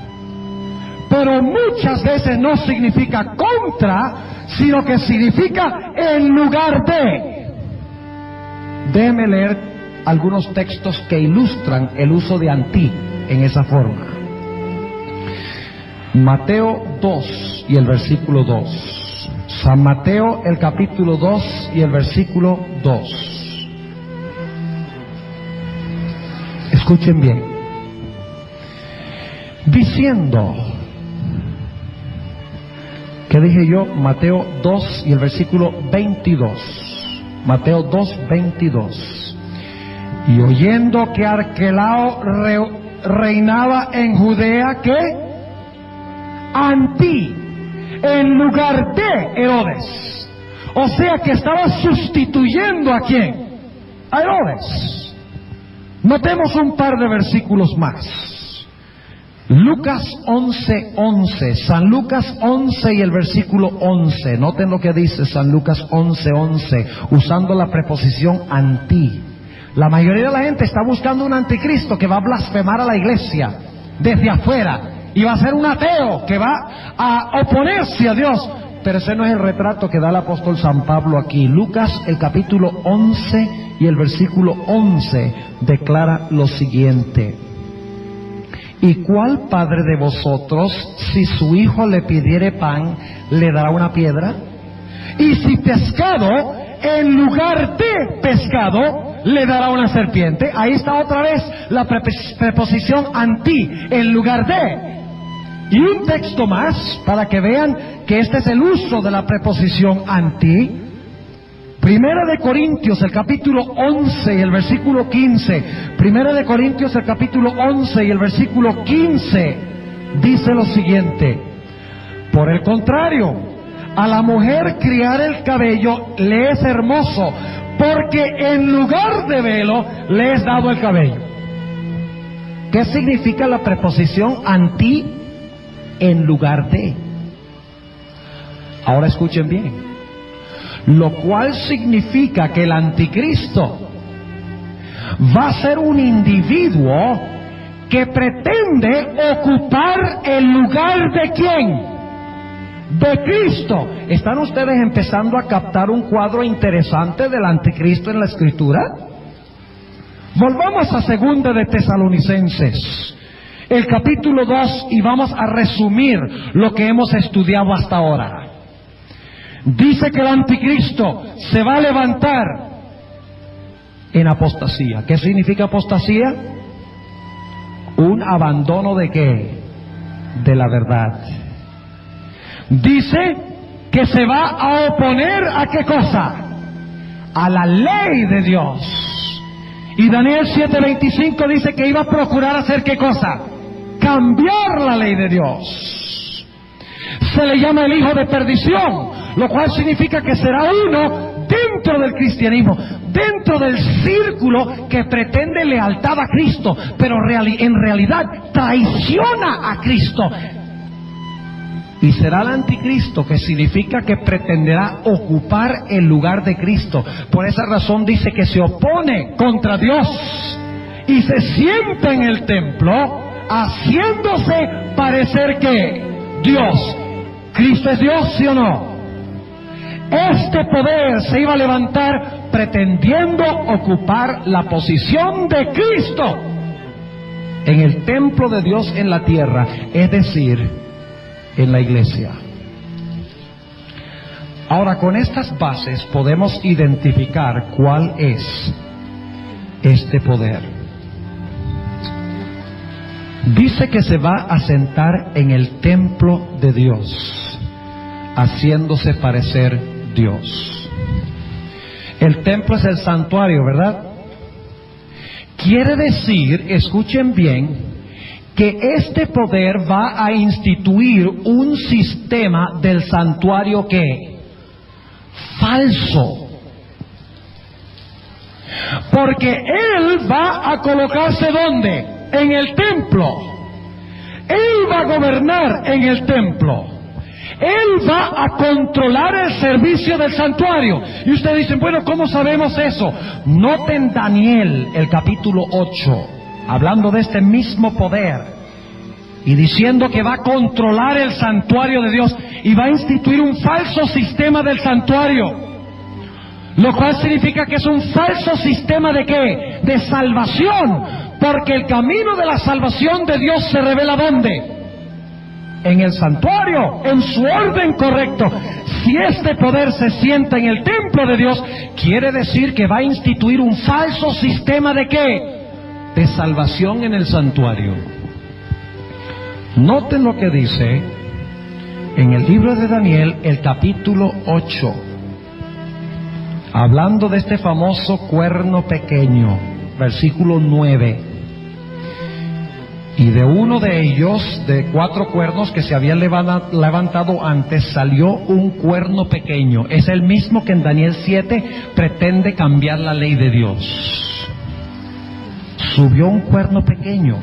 pero muchas veces no significa contra, sino que significa en lugar de. Déjeme leer algunos textos que ilustran el uso de anti en esa forma. Mateo 2 y el versículo 2. San Mateo, el capítulo 2 y el versículo 2. Escuchen bien. Diciendo, ¿qué dije yo? Mateo 2 y el versículo 22. Mateo 2, 22. Y oyendo que Arquelao reinaba en Judea, ¿qué? Anti, en lugar de Herodes. O sea que estaba sustituyendo ¿a quién? A Herodes. Notemos un par de versículos más. Lucas 11:11. San Lucas 11 y el versículo 11. Noten lo que dice San Lucas 11:11, usando la preposición anti. La mayoría de la gente está buscando un anticristo que va a blasfemar a la iglesia desde afuera y va a ser un ateo que va a oponerse a Dios. Pero ese no es el retrato que da el apóstol San Pablo aquí. Lucas, el capítulo 11 y el versículo 11 declara lo siguiente: ¿y cuál padre de vosotros, si su hijo le pidiere pan, le dará una piedra? Y si pescado, en lugar de pescado, le dará una serpiente. Ahí está otra vez la preposición anti, en lugar de. Y un texto más para que vean que este es el uso de la preposición anti. Primera de Corintios, el capítulo 11 y el versículo 15. Primera de Corintios, el capítulo 11 y el versículo 15 dice lo siguiente: por el contrario, a la mujer criar el cabello le es hermoso, porque en lugar de velo le es dado el cabello. ¿Qué significa la preposición anti? En lugar de. Ahora escuchen bien. Lo cual significa que el anticristo va a ser un individuo que pretende ocupar el lugar ¿de quién? De Cristo. ¿Están ustedes empezando a captar un cuadro interesante del anticristo en la Escritura? Volvamos a 2 de Tesalonicenses, el capítulo 2, y vamos a resumir lo que hemos estudiado hasta ahora. Dice que el anticristo se va a levantar en apostasía. ¿Qué significa apostasía? Un abandono ¿de qué? De la verdad. Dice que se va a oponer ¿a qué cosa? A la ley de Dios. Y Daniel 7:25 dice que iba a procurar hacer ¿qué cosa? Cambiar la ley de Dios. Se le llama el hijo de perdición, lo cual significa que será uno dentro del cristianismo, dentro del círculo que pretende lealtad a Cristo, pero en realidad traiciona a Cristo. Y será el anticristo, que significa que pretenderá ocupar el lugar de Cristo. Por esa razón dice que se opone contra Dios y se sienta en el templo haciéndose parecer que Dios. ¿Cristo es Dios, sí o no? Este poder se iba a levantar pretendiendo ocupar la posición de Cristo en el templo de Dios en la tierra, es decir, en la iglesia. Ahora, con estas bases podemos identificar cuál es este poder. Dice que se va a sentar en el templo de Dios, haciéndose parecer Dios. El templo es el santuario, ¿verdad? Quiere decir, escuchen bien, que este poder va a instituir un sistema del santuario que falso, porque él va a colocarse ¿dónde? En el templo. Él va a gobernar en el templo. Él va a controlar el servicio del santuario. Y ustedes dicen, bueno, ¿cómo sabemos eso? Noten Daniel, el capítulo 8, hablando de este mismo poder y diciendo que va a controlar el santuario de Dios y va a instituir un falso sistema del santuario, lo cual significa que es un falso sistema ¿de qué? De salvación, porque el camino de la salvación de Dios se revela ¿dónde? En el santuario, en su orden correcto. Si este poder se sienta en el templo de Dios, quiere decir que va a instituir un falso sistema ¿de qué? De salvación en el santuario. Noten lo que dice en el libro de Daniel, el capítulo 8, hablando de este famoso cuerno pequeño, versículo 9. Y de uno de ellos, de 4 cuernos que se habían levantado antes, salió un cuerno pequeño. Es el mismo que en Daniel 7 pretende cambiar la ley de Dios. Subió un cuerno pequeño,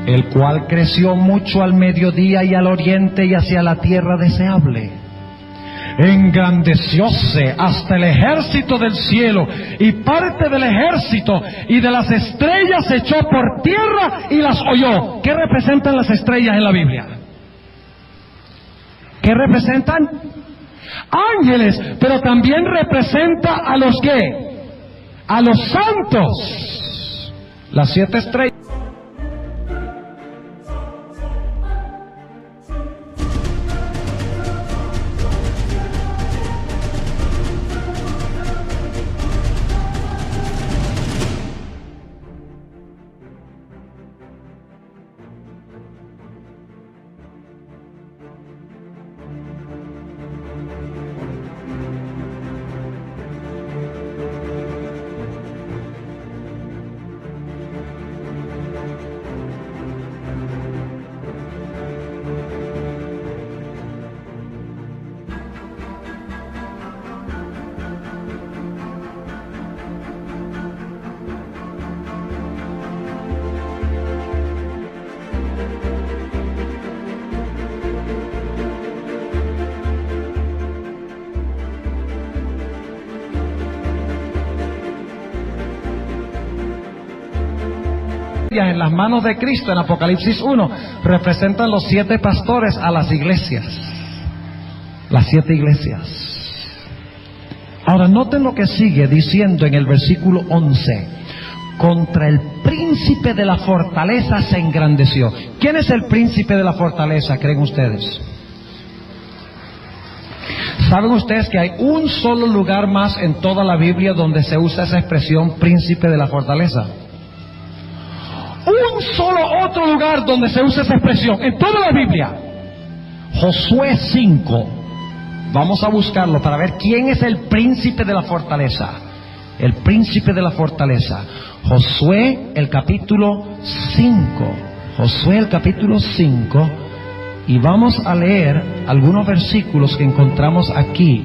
el cual creció mucho al mediodía y al oriente y hacia la tierra deseable. Engrandecióse hasta el ejército del cielo, y parte del ejército y de las estrellas se echó por tierra y las holló. ¿Qué representan las estrellas en la Biblia? ¿Qué representan? Ángeles, pero también representa a los ¿qué? A los santos. Las 7 estrellas. en las manos de Cristo en Apocalipsis 1 representan los 7 pastores a las iglesias. Las 7 iglesias. Ahora noten lo que sigue diciendo en el versículo 11. Contra el príncipe de la fortaleza se engrandeció. ¿Quién es el príncipe de la fortaleza, creen ustedes? ¿Saben ustedes que hay un solo lugar más en toda la Biblia donde se usa esa expresión príncipe de la fortaleza? Un solo otro lugar donde se usa esa expresión en toda la Biblia. Josué 5. Vamos a buscarlo para ver quién es el príncipe de la fortaleza. El príncipe de la fortaleza. Josué el capítulo 5. Josué el capítulo 5. Y vamos a leer algunos versículos que encontramos aquí.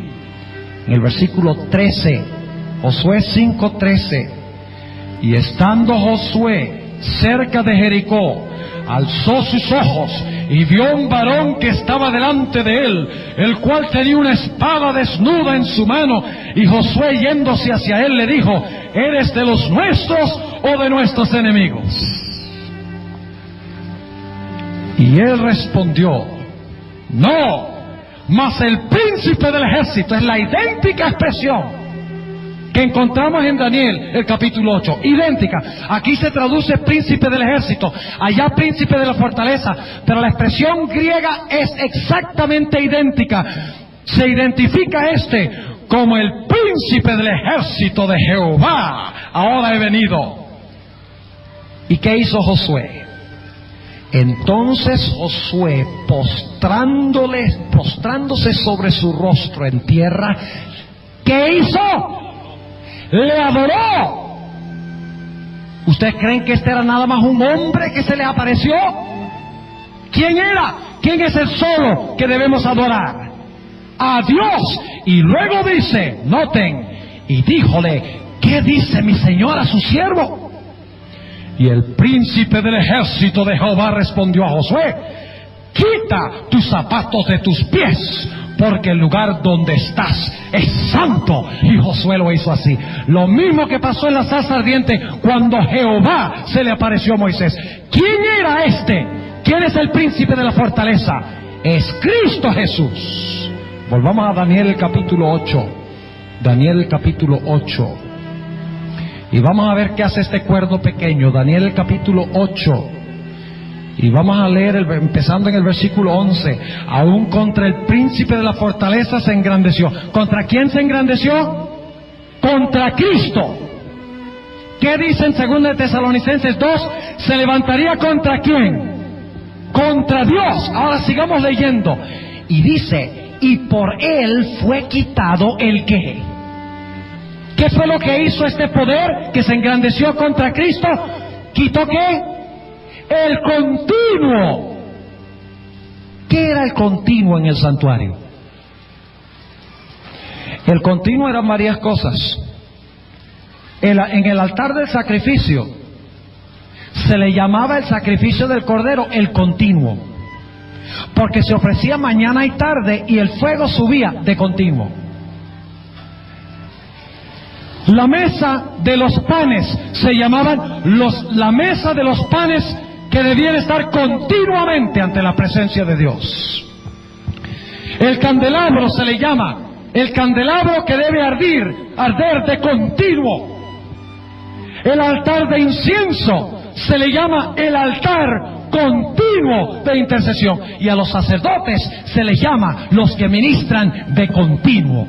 En el versículo 13. Josué 5:13. Y estando Josué cerca de Jericó, alzó sus ojos y vio un varón que estaba delante de él, el cual tenía una espada desnuda en su mano. Y Josué, yéndose hacia él, le dijo: ¿eres de los nuestros o de nuestros enemigos? Y él respondió: no, mas el príncipe del ejército. Es la idéntica expresión que encontramos en Daniel, el capítulo 8, idéntica. Aquí se traduce príncipe del ejército, allá príncipe de la fortaleza, pero la expresión griega es exactamente idéntica. Se identifica como el príncipe del ejército de Jehová, ahora he venido. ¿Y qué hizo Josué? Entonces Josué, postrándose sobre su rostro en tierra, ¿qué hizo? Le adoró. ¿Ustedes creen que este era nada más un hombre que se le apareció? ¿Quién era? ¿Quién es el solo que debemos adorar? A Dios. Y luego dice, noten, y díjole: ¿qué dice mi señor a su siervo? Y el príncipe del ejército de Jehová respondió a Josué: quita tus zapatos de tus pies, porque el lugar donde estás es santo. Y Josué lo hizo así. Lo mismo que pasó en la zarza ardiente cuando Jehová se le apareció a Moisés. ¿Quién era este? ¿Quién es el príncipe de la fortaleza? Es Cristo Jesús. Volvamos a Daniel el capítulo 8. Daniel el capítulo 8. Y vamos a ver qué hace este cuerdo pequeño. Daniel el capítulo 8. Y vamos a leer empezando en el versículo 11. Aún contra el príncipe de la fortaleza se engrandeció. ¿Contra quién se engrandeció? Contra Cristo. ¿Qué dice en 2 Tesalonicenses 2? Se levantaría ¿contra quién? Contra Dios. Ahora sigamos leyendo. Y dice: y por él fue quitado el qué. ¿Qué fue lo que hizo este poder que se engrandeció contra Cristo? ¿Quitó qué? El continuo. ¿Qué era el continuo en el santuario? El continuo eran varias cosas. En el altar del sacrificio se le llamaba el sacrificio del cordero el continuo, porque se ofrecía mañana y tarde y el fuego subía de continuo. La mesa de los panes se llamaban la mesa de los panes que debían estar continuamente ante la presencia de Dios. El candelabro se le llama el candelabro que debe arder de continuo. El altar de incienso se le llama el altar continuo de intercesión. Y a los sacerdotes se les llama los que ministran de continuo.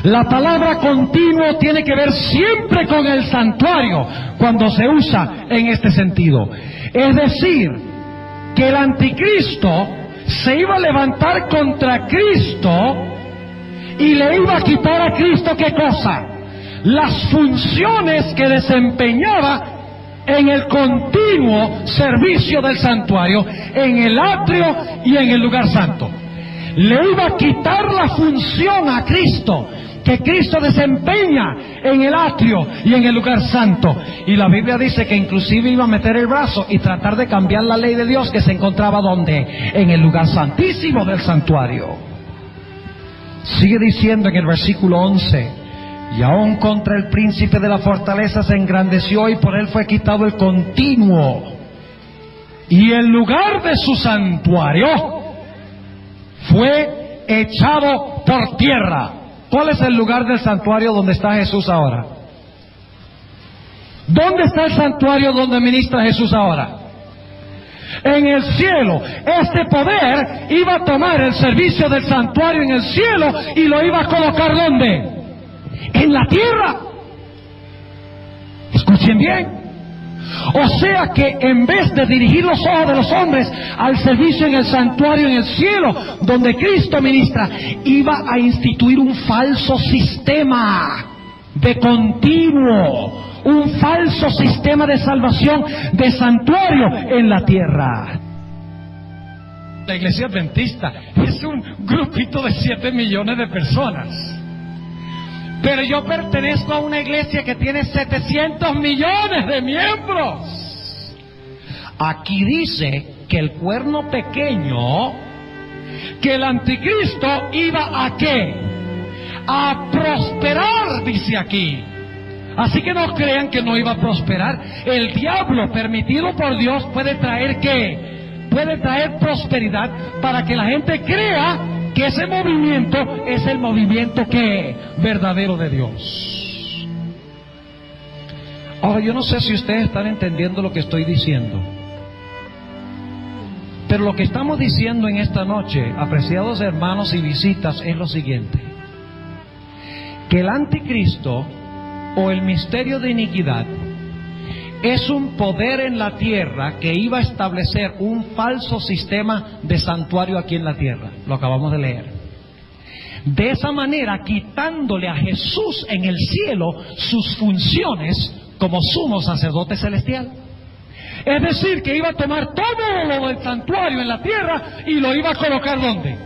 La palabra continuo tiene que ver siempre con el santuario cuando se usa en este sentido. Es decir, que el anticristo se iba a levantar contra Cristo y le iba a quitar a Cristo ¿qué cosa? Las funciones que desempeñaba en el continuo servicio del santuario, en el atrio y en el lugar santo. Le iba a quitar la función a Cristo que Cristo desempeña en el atrio y en el lugar santo. Y la Biblia dice que inclusive iba a meter el brazo y tratar de cambiar la ley de Dios que se encontraba ¿dónde? En el lugar santísimo del santuario. Sigue diciendo en el versículo 11: Y aún contra el príncipe de la fortaleza se engrandeció, y por él fue quitado el continuo. Y el lugar de su santuario fue echado por tierra. ¿Cuál es el lugar del santuario donde está Jesús ahora? ¿Dónde está el santuario donde ministra Jesús ahora? En el cielo. Este poder iba a tomar el servicio del santuario en el cielo y lo iba a colocar ¿dónde? En la tierra. Escuchen bien. O sea que en vez de dirigir los ojos de los hombres al servicio en el santuario en el cielo, donde Cristo ministra, iba a instituir un falso sistema de continuo, un falso sistema de salvación, de santuario en la tierra. La iglesia adventista es un grupito de 7 millones de personas. Pero yo pertenezco a una iglesia que tiene 700 millones de miembros. Aquí dice que el cuerno pequeño, que el anticristo iba a ¿qué? A prosperar, dice aquí. Así que no crean que no iba a prosperar. El diablo, permitido por Dios, puede traer ¿qué? Puede traer prosperidad para que la gente crea que ese movimiento es el movimiento que verdadero de Dios. Ahora, yo no sé si ustedes están entendiendo lo que estoy diciendo, pero lo que estamos diciendo en esta noche, apreciados hermanos y visitas, es lo siguiente: que el anticristo o el misterio de iniquidad es un poder en la tierra que iba a establecer un falso sistema de santuario aquí en la tierra. Lo acabamos de leer. De esa manera, quitándole a Jesús en el cielo sus funciones como sumo sacerdote celestial. Es decir, que iba a tomar todo lo del santuario en la tierra y lo iba a colocar ¿dónde?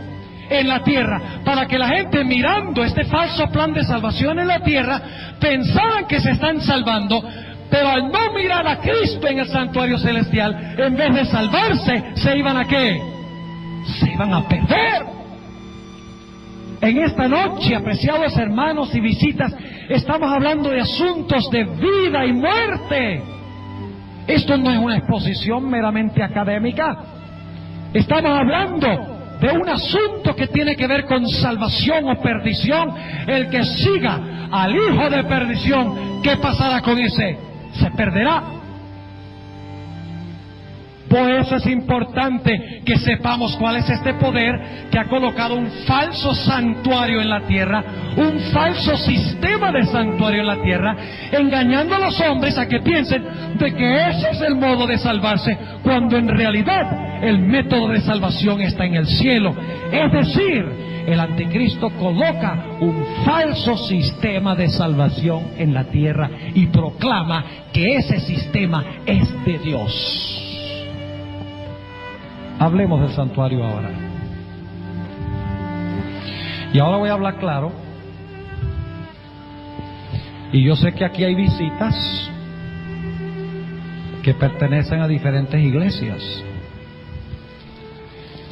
En la tierra, para que la gente, mirando este falso plan de salvación en la tierra, pensaran que se están salvando, pero al no mirar a Cristo en el santuario celestial, en vez de salvarse, se iban a ¿qué? Se iban a perder. En esta noche, apreciados hermanos y visitas, estamos hablando de asuntos de vida y muerte. Esto no es una exposición meramente académica. Estamos hablando de un asunto que tiene que ver con salvación o perdición. El que siga al hijo de perdición, ¿qué pasará con ese? Se perderá. Por eso es importante que sepamos cuál es este poder que ha colocado un falso santuario en la tierra, un falso sistema de santuario en la tierra, engañando a los hombres a que piensen de que ese es el modo de salvarse, cuando en realidad el método de salvación está en el cielo. Es decir, el anticristo coloca un falso sistema de salvación en la tierra y proclama que ese sistema es de Dios. Hablemos del santuario ahora. Y ahora voy a hablar claro. Y yo sé que aquí hay visitas que pertenecen a diferentes iglesias.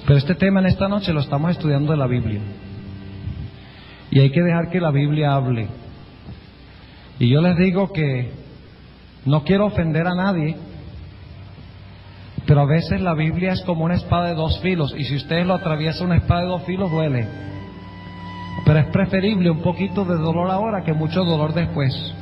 Pero este tema en esta noche lo estamos estudiando de la Biblia. Y hay que dejar que la Biblia hable. Y yo les digo que no quiero ofender a nadie, pero a veces la Biblia es como una espada de 2 filos, y si ustedes lo atraviesan, una espada de 2 filos duele. Pero es preferible un poquito de dolor ahora que mucho dolor después.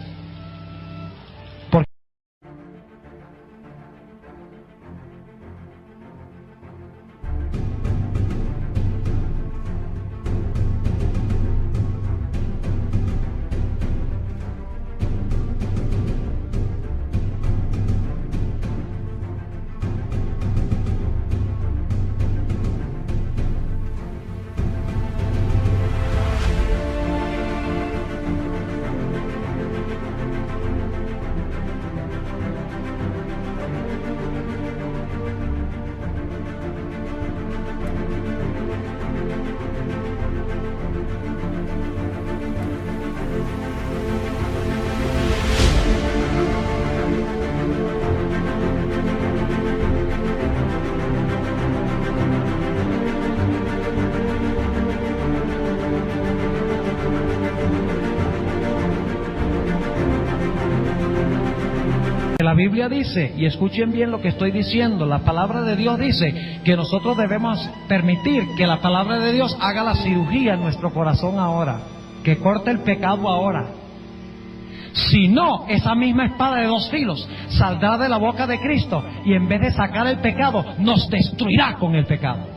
Porque la Biblia dice, y escuchen bien lo que estoy diciendo, la palabra de Dios dice que nosotros debemos permitir que la palabra de Dios haga la cirugía en nuestro corazón ahora, que corte el pecado ahora. Si no, esa misma espada de dos filos saldrá de la boca de Cristo y en vez de sacar el pecado, nos destruirá con el pecado.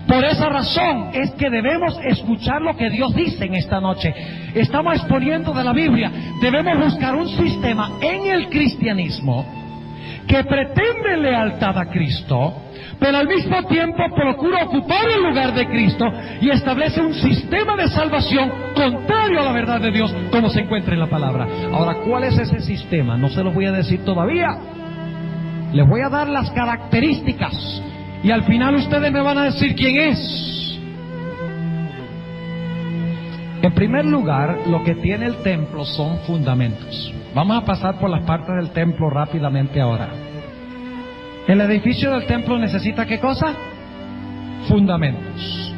Por esa razón es que debemos escuchar lo que Dios dice en esta noche. Estamos exponiendo de la Biblia. Debemos buscar un sistema en el cristianismo que pretende lealtad a Cristo, pero al mismo tiempo procura ocupar el lugar de Cristo y establece un sistema de salvación contrario a la verdad de Dios, como se encuentra en la palabra. Ahora, ¿cuál es ese sistema? No se lo voy a decir todavía. Les voy a dar las características y al final ustedes me van a decir quién es. En primer lugar, lo que tiene el templo son fundamentos. Vamos a pasar por las partes del templo rápidamente ahora. El edificio del templo necesita ¿qué cosa? Fundamentos.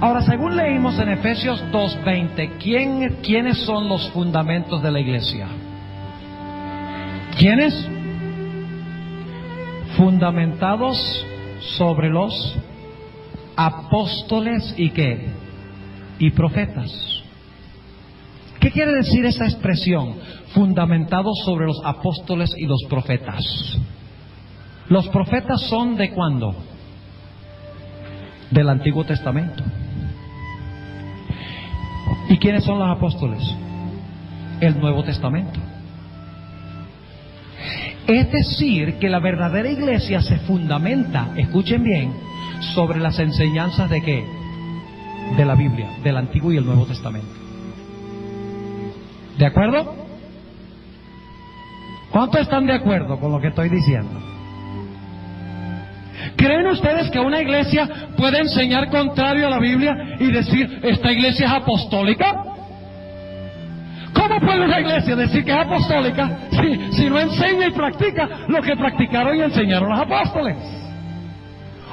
Ahora, según leímos en Efesios 2:20, ¿quiénes son los fundamentos de la iglesia? ¿Quiénes? Fundamentados sobre los apóstoles y ¿qué? Y profetas. ¿Qué quiere decir esa expresión? Fundamentados sobre los apóstoles y los profetas. Los profetas son ¿de cuándo? Del Antiguo Testamento. ¿Y quiénes son los apóstoles? El Nuevo Testamento. Es decir, que la verdadera iglesia se fundamenta, escuchen bien, sobre las enseñanzas ¿de qué? De la Biblia, del Antiguo y el Nuevo Testamento. ¿De acuerdo? ¿Cuántos están de acuerdo con lo que estoy diciendo? ¿Creen ustedes que una iglesia puede enseñar contrario a la Biblia y decir, esta iglesia es apostólica? ¿Cómo puede una iglesia decir que es apostólica si no enseña y practica lo que practicaron y enseñaron los apóstoles?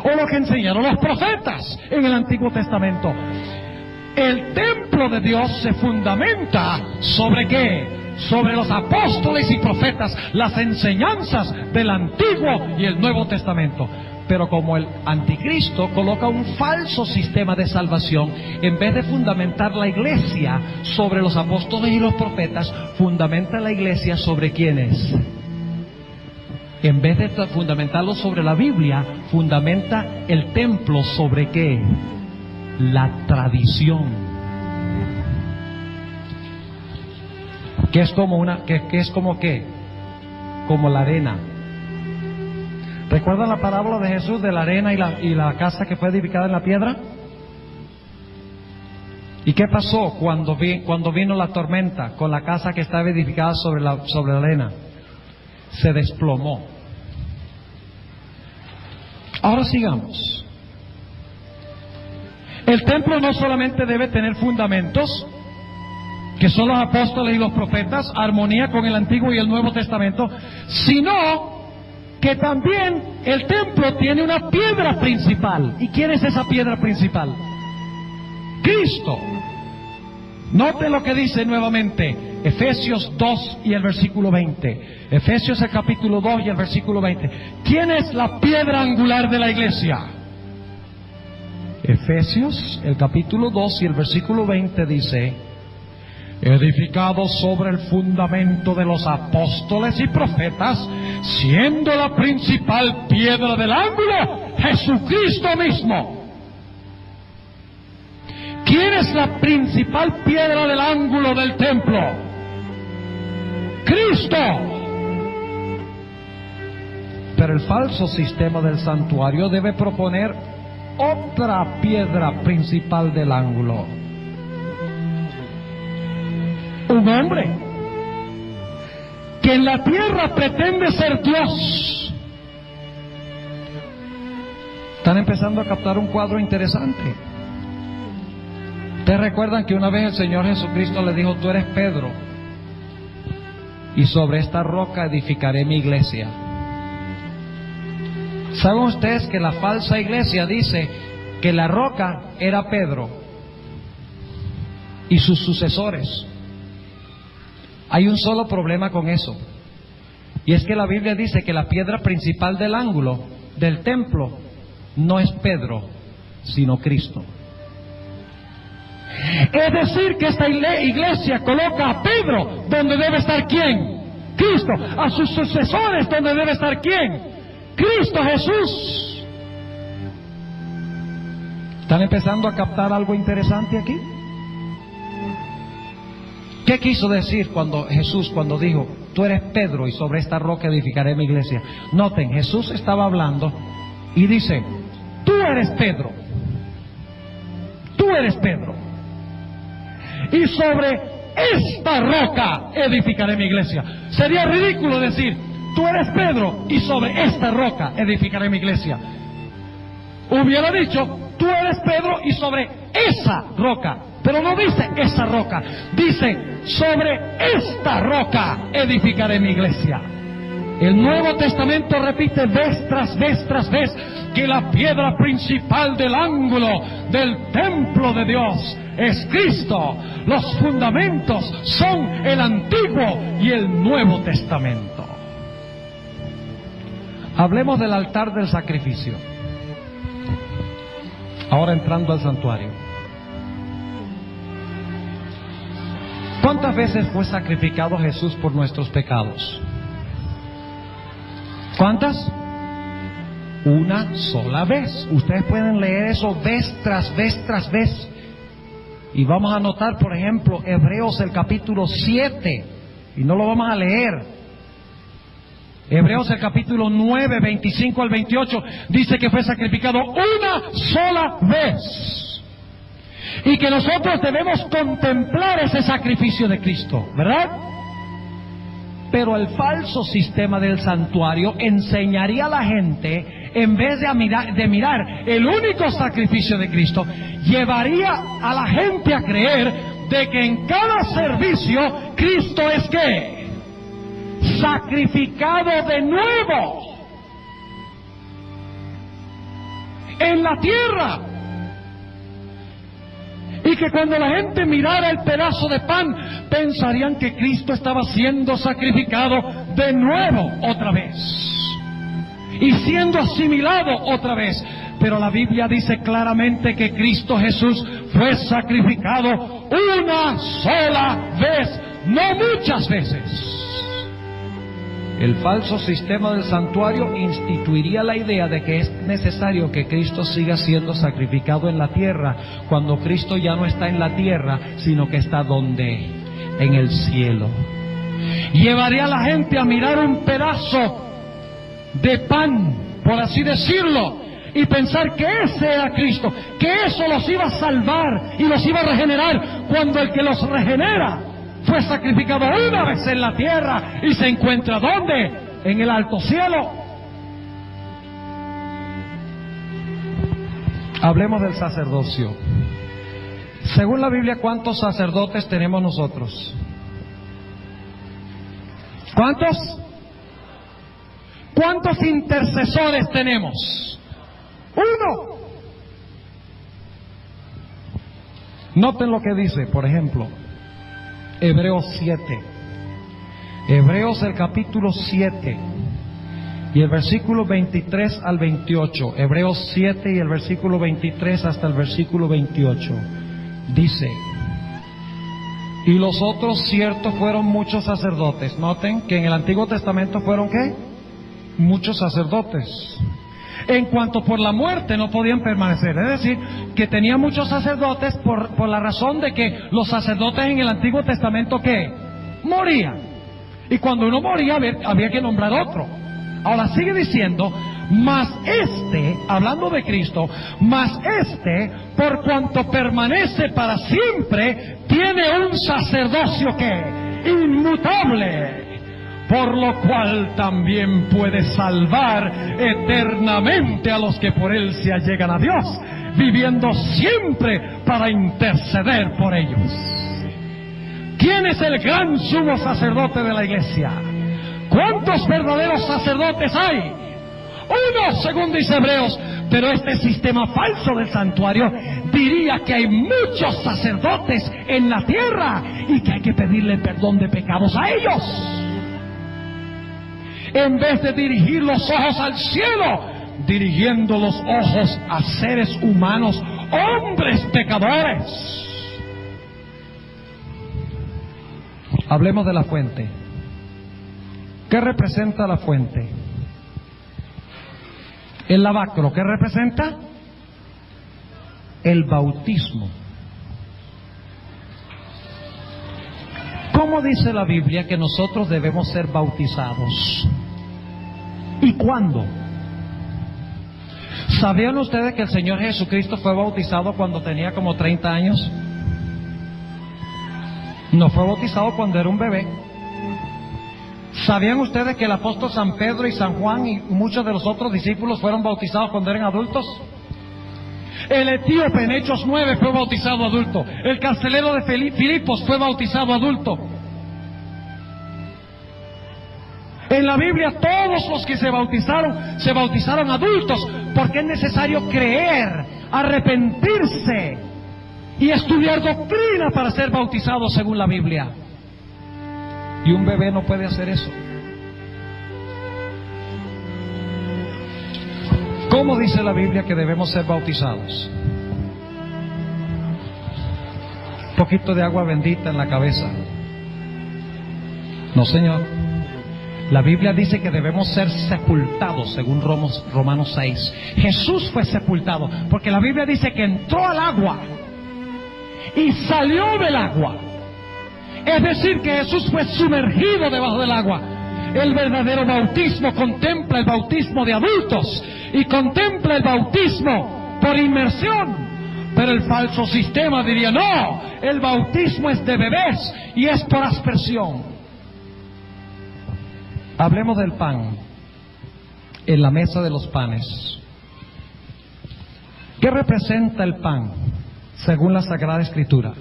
O lo que enseñaron los profetas en el Antiguo Testamento. El templo de Dios se fundamenta ¿sobre qué? Sobre los apóstoles y profetas, las enseñanzas del Antiguo y el Nuevo Testamento. Pero como el anticristo coloca un falso sistema de salvación, en vez de fundamentar la iglesia sobre los apóstoles y los profetas, fundamenta la iglesia sobre ¿quiénes? En vez de fundamentarlo sobre la Biblia, fundamenta el templo sobre ¿qué? La tradición. ¿Qué es como qué? Como la arena. ¿Recuerdan la parábola de Jesús de la arena y la casa que fue edificada en la piedra? ¿Y qué pasó cuando vino la tormenta con la casa que estaba edificada sobre la arena? Se desplomó. Ahora sigamos. El templo no solamente debe tener fundamentos, que son los apóstoles y los profetas, armonía con el Antiguo y el Nuevo Testamento, sino que también el templo tiene una piedra principal. ¿Y quién es esa piedra principal? Cristo. Note lo que dice nuevamente Efesios 2 y el versículo 20. Efesios el capítulo 2 y el versículo 20. ¿Quién es la piedra angular de la iglesia? Efesios el capítulo 2 y el versículo 20 dice: edificado sobre el fundamento de los apóstoles y profetas, siendo la principal piedra del ángulo Jesucristo mismo. ¿Quién es la principal piedra del ángulo del templo? Cristo. Pero el falso sistema del santuario debe proponer otra piedra principal del ángulo. Un hombre que en la tierra pretende ser Dios. Están empezando a captar un cuadro interesante. Ustedes recuerdan que una vez el Señor Jesucristo le dijo: tú eres Pedro, y sobre esta roca edificaré mi iglesia. ¿Saben ustedes que la falsa iglesia dice que la roca era Pedro y sus sucesores? Hay un solo problema con eso. Y es que la Biblia dice que la piedra principal del ángulo del templo no es Pedro, sino Cristo. Es decir, que esta iglesia coloca a Pedro donde debe estar ¿quién? Cristo. A sus sucesores donde debe estar ¿quién? Cristo Jesús. ¿Están empezando a captar algo interesante aquí? ¿Qué quiso decir Jesús cuando dijo, tú eres Pedro y sobre esta roca edificaré mi iglesia? Noten, Jesús estaba hablando y dice, tú eres Pedro. Tú eres Pedro. Y sobre esta roca edificaré mi iglesia. Sería ridículo decir, tú eres Pedro y sobre esta roca edificaré mi iglesia. Hubiera dicho, tú eres Pedro y sobre esa roca. Pero no dice esa roca, dice sobre esta roca edificaré mi iglesia. El Nuevo Testamento repite vez tras vez tras vez que la piedra principal del ángulo del templo de Dios es Cristo. Los fundamentos son el Antiguo y el Nuevo Testamento. Hablemos del altar del sacrificio. Ahora entrando al santuario. ¿Cuántas veces fue sacrificado Jesús por nuestros pecados? ¿Cuántas? Una sola vez. Ustedes pueden leer eso vez tras vez tras vez. Y vamos a notar, por ejemplo, Hebreos el capítulo 7. Y no lo vamos a leer. Hebreos el capítulo 9, 25 al 28, dice que fue sacrificado una sola vez. Y que nosotros debemos contemplar ese sacrificio de Cristo, ¿verdad? Pero el falso sistema del santuario enseñaría a la gente, en vez de mirar el único sacrificio de Cristo, llevaría a la gente a creer de que en cada servicio Cristo es ¿qué? Sacrificado de nuevo en la tierra. Y que cuando la gente mirara el pedazo de pan, pensarían que Cristo estaba siendo sacrificado de nuevo otra vez. Y siendo asimilado otra vez. Pero la Biblia dice claramente que Cristo Jesús fue sacrificado una sola vez, no muchas veces. El falso sistema del santuario instituiría la idea de que es necesario que Cristo siga siendo sacrificado en la tierra, cuando Cristo ya no está en la tierra, sino que está ¿dónde? En el cielo. Llevaría a la gente a mirar un pedazo de pan, por así decirlo, y pensar que ese era Cristo, que eso los iba a salvar y los iba a regenerar, cuando el que los regenera fue sacrificado una vez en la tierra y se encuentra ¿dónde? En el alto cielo. Hablemos del sacerdocio. Según la Biblia, ¿cuántos sacerdotes tenemos nosotros? ¿Cuántos? ¿Cuántos intercesores tenemos? Uno. Noten lo que dice, por ejemplo, Hebreos 7. Hebreos el capítulo 7 y el versículo 23 al 28. Hebreos 7 y el versículo 23 hasta el versículo 28. Dice: y los otros ciertos fueron muchos sacerdotes. Noten que en el Antiguo Testamento fueron ¿qué? Muchos sacerdotes. En cuanto por la muerte no podían permanecer. Es decir, que tenía muchos sacerdotes por la razón de que los sacerdotes en el Antiguo Testamento ¿qué? Morían. Y cuando uno moría había que nombrar otro. Ahora sigue diciendo: mas este, hablando de Cristo, mas este, por cuanto permanece para siempre, tiene un sacerdocio ¿qué? Inmutable. Por lo cual también puede salvar eternamente a los que por él se allegan a Dios, viviendo siempre para interceder por ellos. ¿Quién es el gran sumo sacerdote de la iglesia? ¿Cuántos verdaderos sacerdotes hay? Uno, según dice Hebreos. Pero este sistema falso del santuario diría que hay muchos sacerdotes en la tierra y que hay que pedirle perdón de pecados a ellos. en vez de dirigir los ojos al cielo, dirigiendo los ojos a seres humanos, hombres pecadores. Hablemos de la fuente. ¿Qué representa la fuente? El lavacro, ¿qué representa? El bautismo. ¿Cómo dice la Biblia que nosotros debemos ser bautizados? ¿Y cuándo? ¿Sabían ustedes que el Señor Jesucristo fue bautizado cuando tenía como 30 años? No fue bautizado cuando era un bebé. ¿Sabían ustedes que el apóstol San Pedro y San Juan y muchos de los otros discípulos fueron bautizados cuando eran adultos? El etíope en Hechos 9 fue bautizado adulto. El carcelero de Filipos fue bautizado adulto. En la Biblia todos los que se bautizaron adultos, porque es necesario creer, arrepentirse y estudiar doctrina para ser bautizado según la Biblia. Y un bebé no puede hacer eso. ¿Cómo dice la Biblia que debemos ser bautizados? Un poquito de agua bendita en la cabeza. No, Señor. La Biblia dice que debemos ser sepultados, según Romanos 6. Jesús fue sepultado, porque la Biblia dice que entró al agua y salió del agua. Es decir, que Jesús fue sumergido debajo del agua. El verdadero bautismo contempla el bautismo de adultos y contempla el bautismo por inmersión. Pero el falso sistema diría, no, el bautismo es de bebés y es por aspersión. Hablemos del pan, en la mesa de los panes. ¿Qué representa el pan, según la Sagrada Escritura?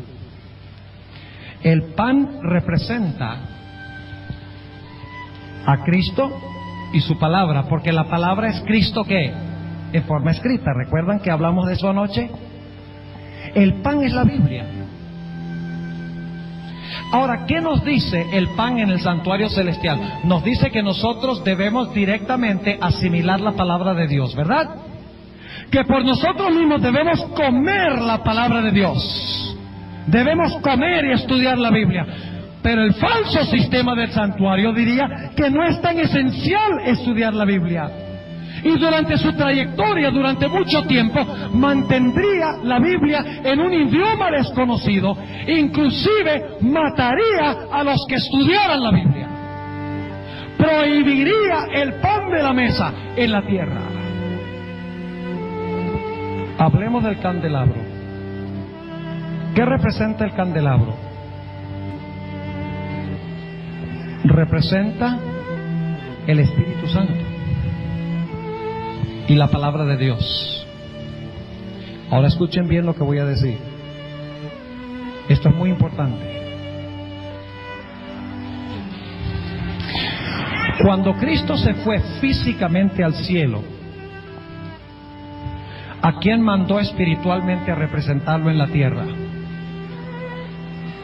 El pan representa a Cristo y su palabra, porque la palabra es Cristo, ¿qué? En forma escrita. ¿Recuerdan que hablamos de eso anoche? El pan es la Biblia. Ahora, ¿qué nos dice el pan en el santuario celestial? Nos dice que nosotros debemos directamente asimilar la palabra de Dios, ¿verdad? Que por nosotros mismos debemos comer la palabra de Dios. Debemos comer y estudiar la Biblia. Pero el falso sistema del santuario diría que no es tan esencial estudiar la Biblia. Y durante su trayectoria, durante mucho tiempo, mantendría la Biblia en un idioma desconocido. Inclusive mataría a los que estudiaran la Biblia. Prohibiría el pan de la mesa en la tierra. Hablemos del candelabro. ¿Qué representa el candelabro? Representa el Espíritu Santo y la palabra de Dios. Ahora escuchen bien lo que voy a decir. Esto es muy importante. Cuando Cristo se fue físicamente al cielo, ¿a quién mandó espiritualmente a representarlo en la tierra?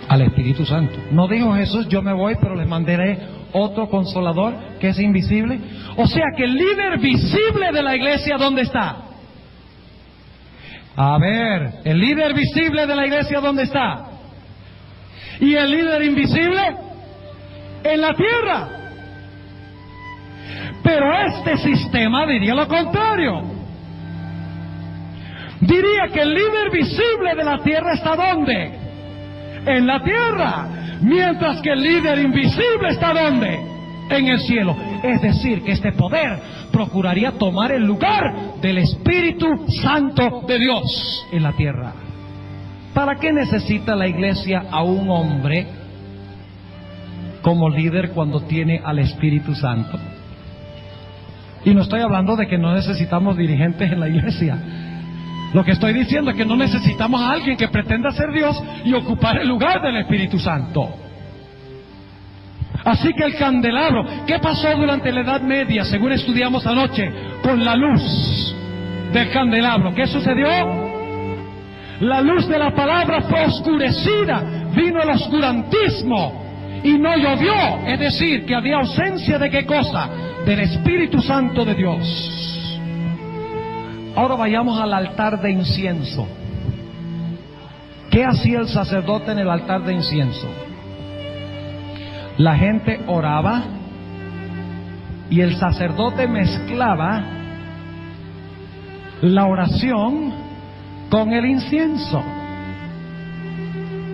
Al Espíritu Santo. No dijo Jesús, yo me voy, pero les mandaré otro consolador que es invisible. O sea que el líder visible de la iglesia, ¿dónde está? A ver, el líder visible de la iglesia, ¿dónde está? ¿Y el líder invisible? En la tierra. Pero este sistema diría lo contrario. Diría que el líder visible de la tierra está ¿dónde? En la tierra. Mientras que el líder invisible está ¿dónde? En el cielo. Es decir, que este poder procuraría tomar el lugar del Espíritu Santo de Dios en la tierra. ¿Para qué necesita la iglesia a un hombre como líder cuando tiene al Espíritu Santo? Y no estoy hablando de que no necesitamos dirigentes en la iglesia. Lo que estoy diciendo es que no necesitamos a alguien que pretenda ser Dios y ocupar el lugar del Espíritu Santo. Así que el candelabro, ¿qué pasó durante la Edad Media, según estudiamos anoche, con la luz del candelabro? ¿Qué sucedió? La luz de la palabra fue oscurecida, vino el oscurantismo y no llovió. Es decir, que había ausencia de ¿qué cosa? del Espíritu Santo de Dios. Ahora vayamos al altar de incienso. ¿Qué hacía el sacerdote en el altar de incienso? La gente oraba y el sacerdote mezclaba la oración con el incienso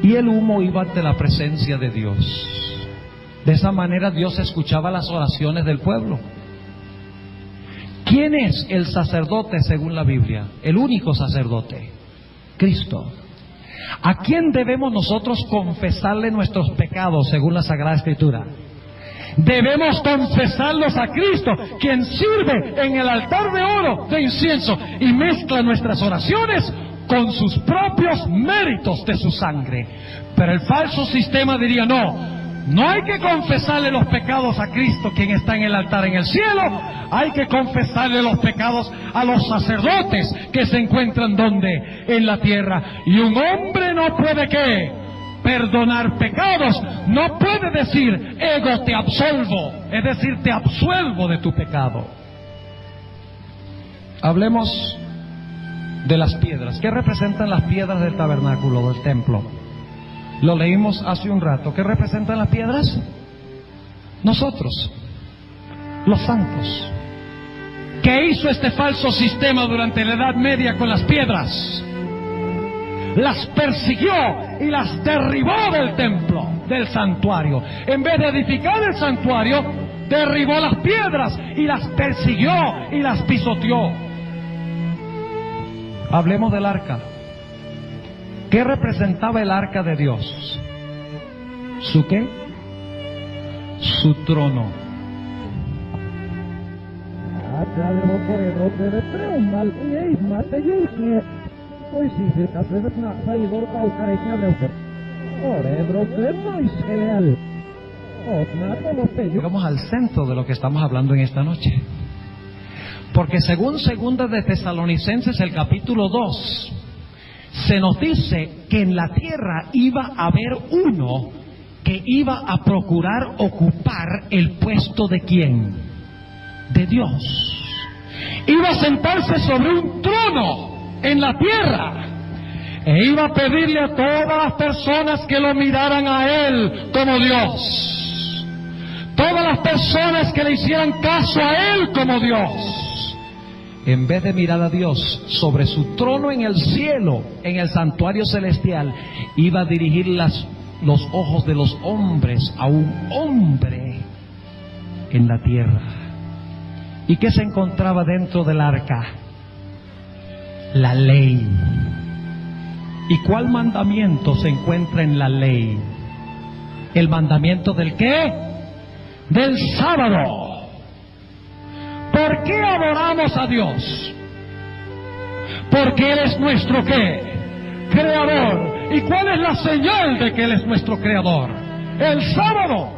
y el humo iba ante la presencia de Dios. De esa manera Dios escuchaba las oraciones del pueblo. ¿Quién es el sacerdote según la Biblia? El único sacerdote, Cristo. ¿A quién debemos nosotros confesarle nuestros pecados según la Sagrada Escritura? Debemos confesarlos a Cristo, quien sirve en el altar de oro de incienso y mezcla nuestras oraciones con sus propios méritos de su sangre. Pero el falso sistema diría: no hay que confesarle los pecados a Cristo, quien está en el altar en el cielo. Hay que confesarle los pecados a los sacerdotes que se encuentran ¿dónde? En la tierra. Y un hombre no puede ¿qué? Perdonar pecados. No puede decir: ego, te absolvo, es decir, te absuelvo de tu pecado. Hablemos de las piedras. ¿Qué representan las piedras del tabernáculo, del templo? Lo leímos hace un rato. ¿Qué representan las piedras? Nosotros, los santos. ¿Qué hizo este falso sistema durante la Edad Media con las piedras? Las persiguió y las derribó del templo, del santuario. En vez de edificar el santuario, derribó las piedras y las persiguió y las pisoteó. Hablemos del arca. ¿Qué representaba el arca de Dios? ¿Su qué? Su trono. Llegamos al centro de lo que estamos hablando en esta noche. Porque según Segunda de Tesalonicenses, el capítulo 2, se nos dice que en la tierra iba a haber uno que iba a procurar ocupar el puesto de ¿quién? De Dios. Iba a sentarse sobre un trono en la tierra e iba a pedirle a todas las personas que lo miraran a él como Dios. Todas las personas que le hicieran caso a él como Dios. En vez de mirar a Dios sobre su trono en el cielo, en el santuario celestial, iba a dirigir los ojos de los hombres a un hombre en la tierra. ¿Y qué se encontraba dentro del arca? La ley. ¿Y cuál mandamiento se encuentra en la ley? ¿El mandamiento del qué? Del sábado. ¿Por qué adoramos a Dios? Porque Él es nuestro ¿qué? Creador. ¿Y cuál es la señal de que Él es nuestro creador? El sábado.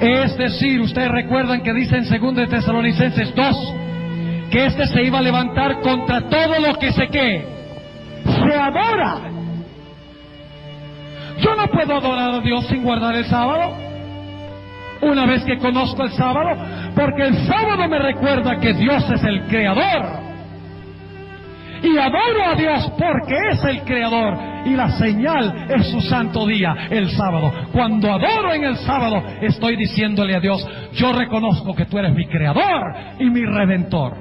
Es decir, ustedes recuerdan que dice en 2 de Tesalonicenses 2 que este se iba a levantar contra todo lo que se adora. Yo no puedo adorar a Dios sin guardar el sábado. Una vez que conozco el sábado, porque el sábado me recuerda que Dios es el creador. Y adoro a Dios porque es el creador. Y la señal es su santo día, el sábado. Cuando adoro en el sábado, estoy diciéndole a Dios: yo reconozco que tú eres mi creador y mi redentor.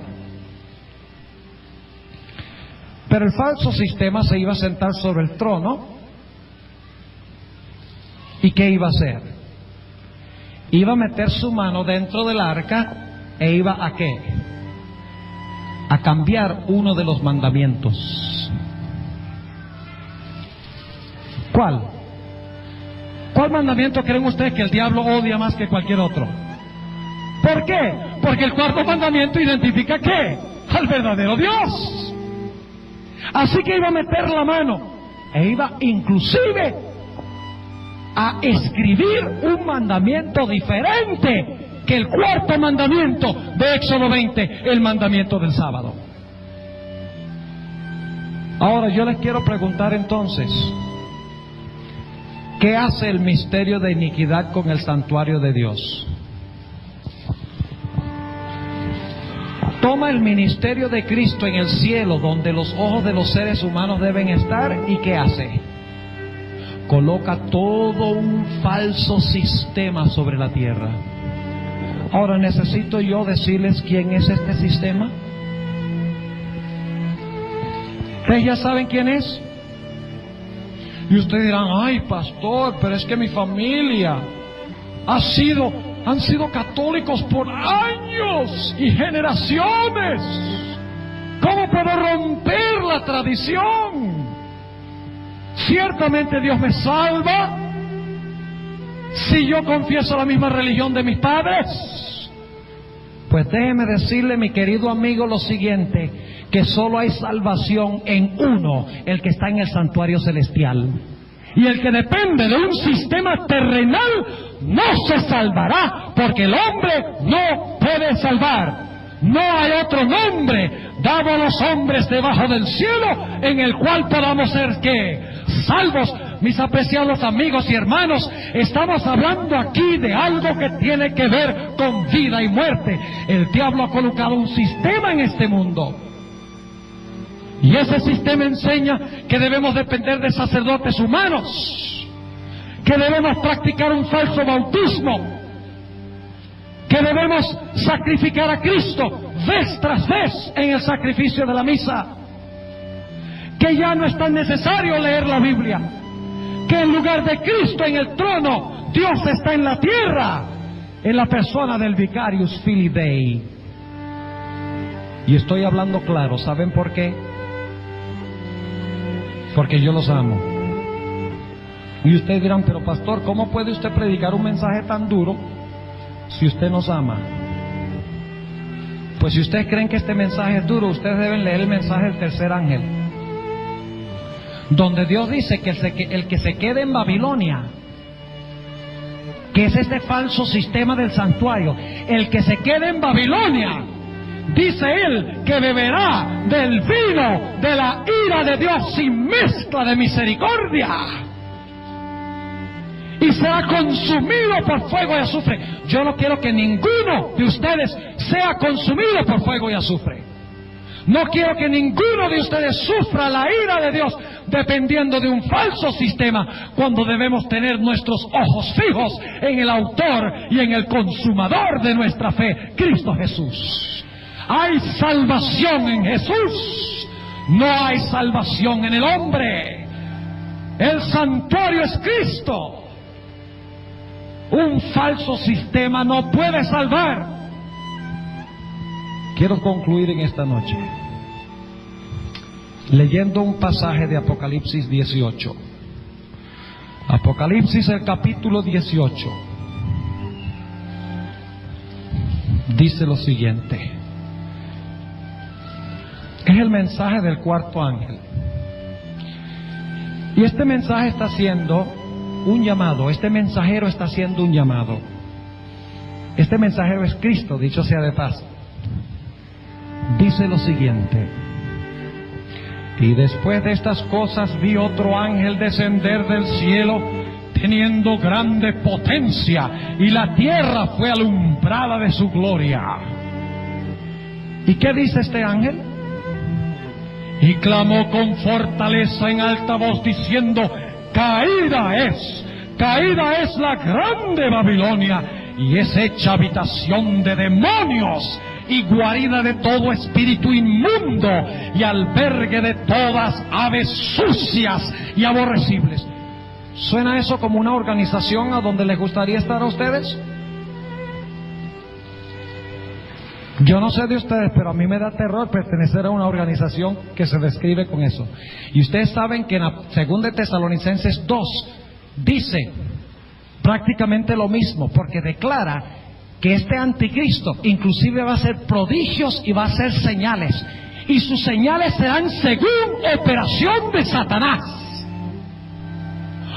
Pero el falso sistema se iba a sentar sobre el trono. ¿Y qué iba a hacer? Iba a meter su mano dentro del arca e iba a ¿qué? A cambiar uno de los mandamientos. ¿Cuál? ¿Cuál mandamiento creen ustedes que el diablo odia más que cualquier otro? ¿Por qué? Porque el cuarto mandamiento identifica ¿qué? Al verdadero Dios. Así que iba a meter la mano e iba inclusive a escribir un mandamiento diferente que el cuarto mandamiento de Éxodo 20, el mandamiento del sábado. Ahora yo les quiero preguntar entonces, ¿qué hace el misterio de iniquidad con el santuario de Dios? toma el ministerio de Cristo en el cielo, donde los ojos de los seres humanos deben estar, ¿y qué hace? Coloca todo un falso sistema sobre la tierra. Ahora, ¿necesito yo decirles quién es este sistema? ¿Ustedes ya saben quién es? Y ustedes dirán, ay pastor, pero es que mi familia han sido católicos por años y generaciones. ¿Cómo puedo romper la tradición? Ciertamente Dios me salva si yo confieso la misma religión de mis padres. Pues déjeme decirle, mi querido amigo, lo siguiente, que solo hay salvación en uno, el que está en el santuario celestial. Y el que depende de un sistema terrenal no se salvará, porque el hombre no puede salvar. No hay otro nombre dado a los hombres debajo del cielo en el cual podamos ser ¿qué? Salvos. Mis apreciados amigos y hermanos, estamos hablando aquí de algo que tiene que ver con vida y muerte. El diablo ha colocado un sistema en este mundo. Y ese sistema enseña que debemos depender de sacerdotes humanos, que debemos practicar un falso bautismo, que debemos sacrificar a Cristo vez tras vez en el sacrificio de la misa, que ya no es tan necesario leer la Biblia, que en lugar de Cristo en el trono, Dios está en la tierra, en la persona del Vicarius Filii Dei. Y estoy hablando claro, ¿saben por qué? Porque yo los amo. Y ustedes dirán, pero pastor, ¿cómo puede usted predicar un mensaje tan duro si usted nos ama? Pues si ustedes creen que este mensaje es duro, ustedes deben leer el mensaje del tercer ángel, donde Dios dice que el que se quede en Babilonia, que es este falso sistema del santuario, el que se quede en Babilonia, dice él que beberá del vino de la ira de Dios sin mezcla de misericordia y será consumido por fuego y azufre. Yo no quiero que ninguno de ustedes sea consumido por fuego y azufre. No quiero que ninguno de ustedes sufra la ira de Dios dependiendo de un falso sistema, cuando debemos tener nuestros ojos fijos en el autor y en el consumador de nuestra fe, Cristo Jesús. Hay salvación en Jesús, no hay salvación en el hombre. El santuario es Cristo. Un falso sistema no puede salvar. Quiero concluir en esta noche leyendo un pasaje de Apocalipsis 18. Apocalipsis, el capítulo 18, dice lo siguiente. Es el mensaje del cuarto ángel. Y este mensaje está haciendo un llamado. Este mensajero está haciendo un llamado. Este mensajero es Cristo, dicho sea de paso. Dice lo siguiente: y después de estas cosas vi otro ángel descender del cielo, teniendo grande potencia, y la tierra fue alumbrada de su gloria. ¿Y qué dice este ángel? Y clamó con fortaleza en alta voz diciendo: caída es la grande Babilonia, y es hecha habitación de demonios y guarida de todo espíritu inmundo y albergue de todas aves sucias y aborrecibles. ¿Suena eso como una organización a donde les gustaría estar a ustedes? Yo no sé de ustedes, pero a mí me da terror pertenecer a una organización que se describe con eso. Y ustedes saben que en la 2 Tesalonicenses 2 dice prácticamente lo mismo, porque declara que este anticristo inclusive va a hacer prodigios y va a hacer señales, y sus señales serán según operación de Satanás.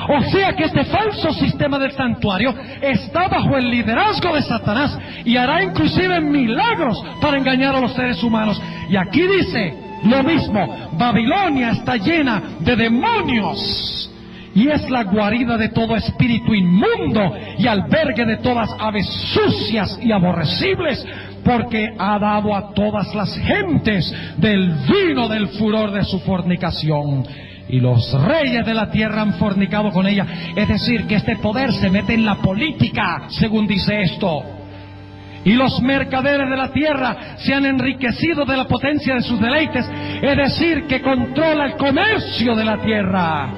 O sea que este falso sistema del santuario está bajo el liderazgo de Satanás y hará inclusive milagros para engañar a los seres humanos. Y aquí dice lo mismo: Babilonia está llena de demonios y es la guarida de todo espíritu inmundo y albergue de todas aves sucias y aborrecibles, porque ha dado a todas las gentes del vino del furor de su fornicación. Y los reyes de la tierra han fornicado con ella. Es decir, que este poder se mete en la política, según dice esto. Y los mercaderes de la tierra se han enriquecido de la potencia de sus deleites. Es decir, que controla el comercio de la tierra.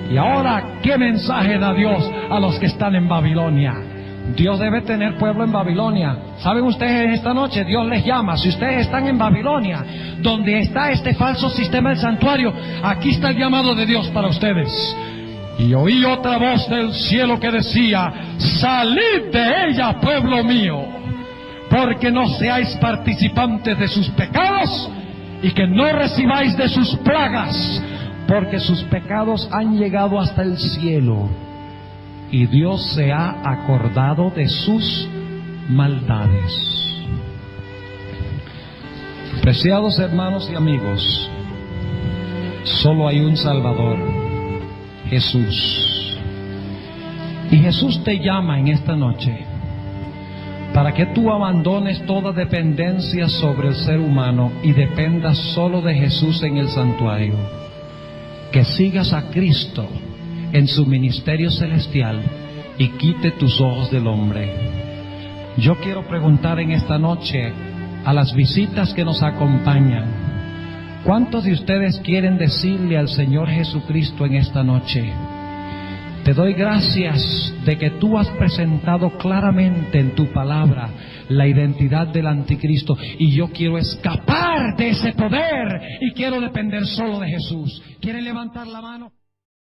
Y ahora, ¿qué mensaje da Dios a los que están en Babilonia? Dios debe tener pueblo en Babilonia. ¿Saben ustedes esta noche? Dios les llama. Si ustedes están en Babilonia, donde está este falso sistema del santuario, aquí está el llamado de Dios para ustedes. Y oí otra voz del cielo que decía: salid de ella, pueblo mío, porque no seáis participantes de sus pecados y que no recibáis de sus plagas, porque sus pecados han llegado hasta el cielo y Dios se ha acordado de sus maldades. Preciados hermanos y amigos, solo hay un Salvador, Jesús. Y Jesús te llama en esta noche para que tú abandones toda dependencia sobre el ser humano y dependas solo de Jesús en el santuario. Que sigas a Cristo en su ministerio celestial y quite tus ojos del hombre. Yo quiero preguntar en esta noche a las visitas que nos acompañan: ¿cuántos de ustedes quieren decirle al Señor Jesucristo en esta noche: te doy gracias de que tú has presentado claramente en tu palabra la identidad del anticristo, y yo quiero escapar de ese poder y quiero depender solo de Jesús? ¿Quieren levantar la mano?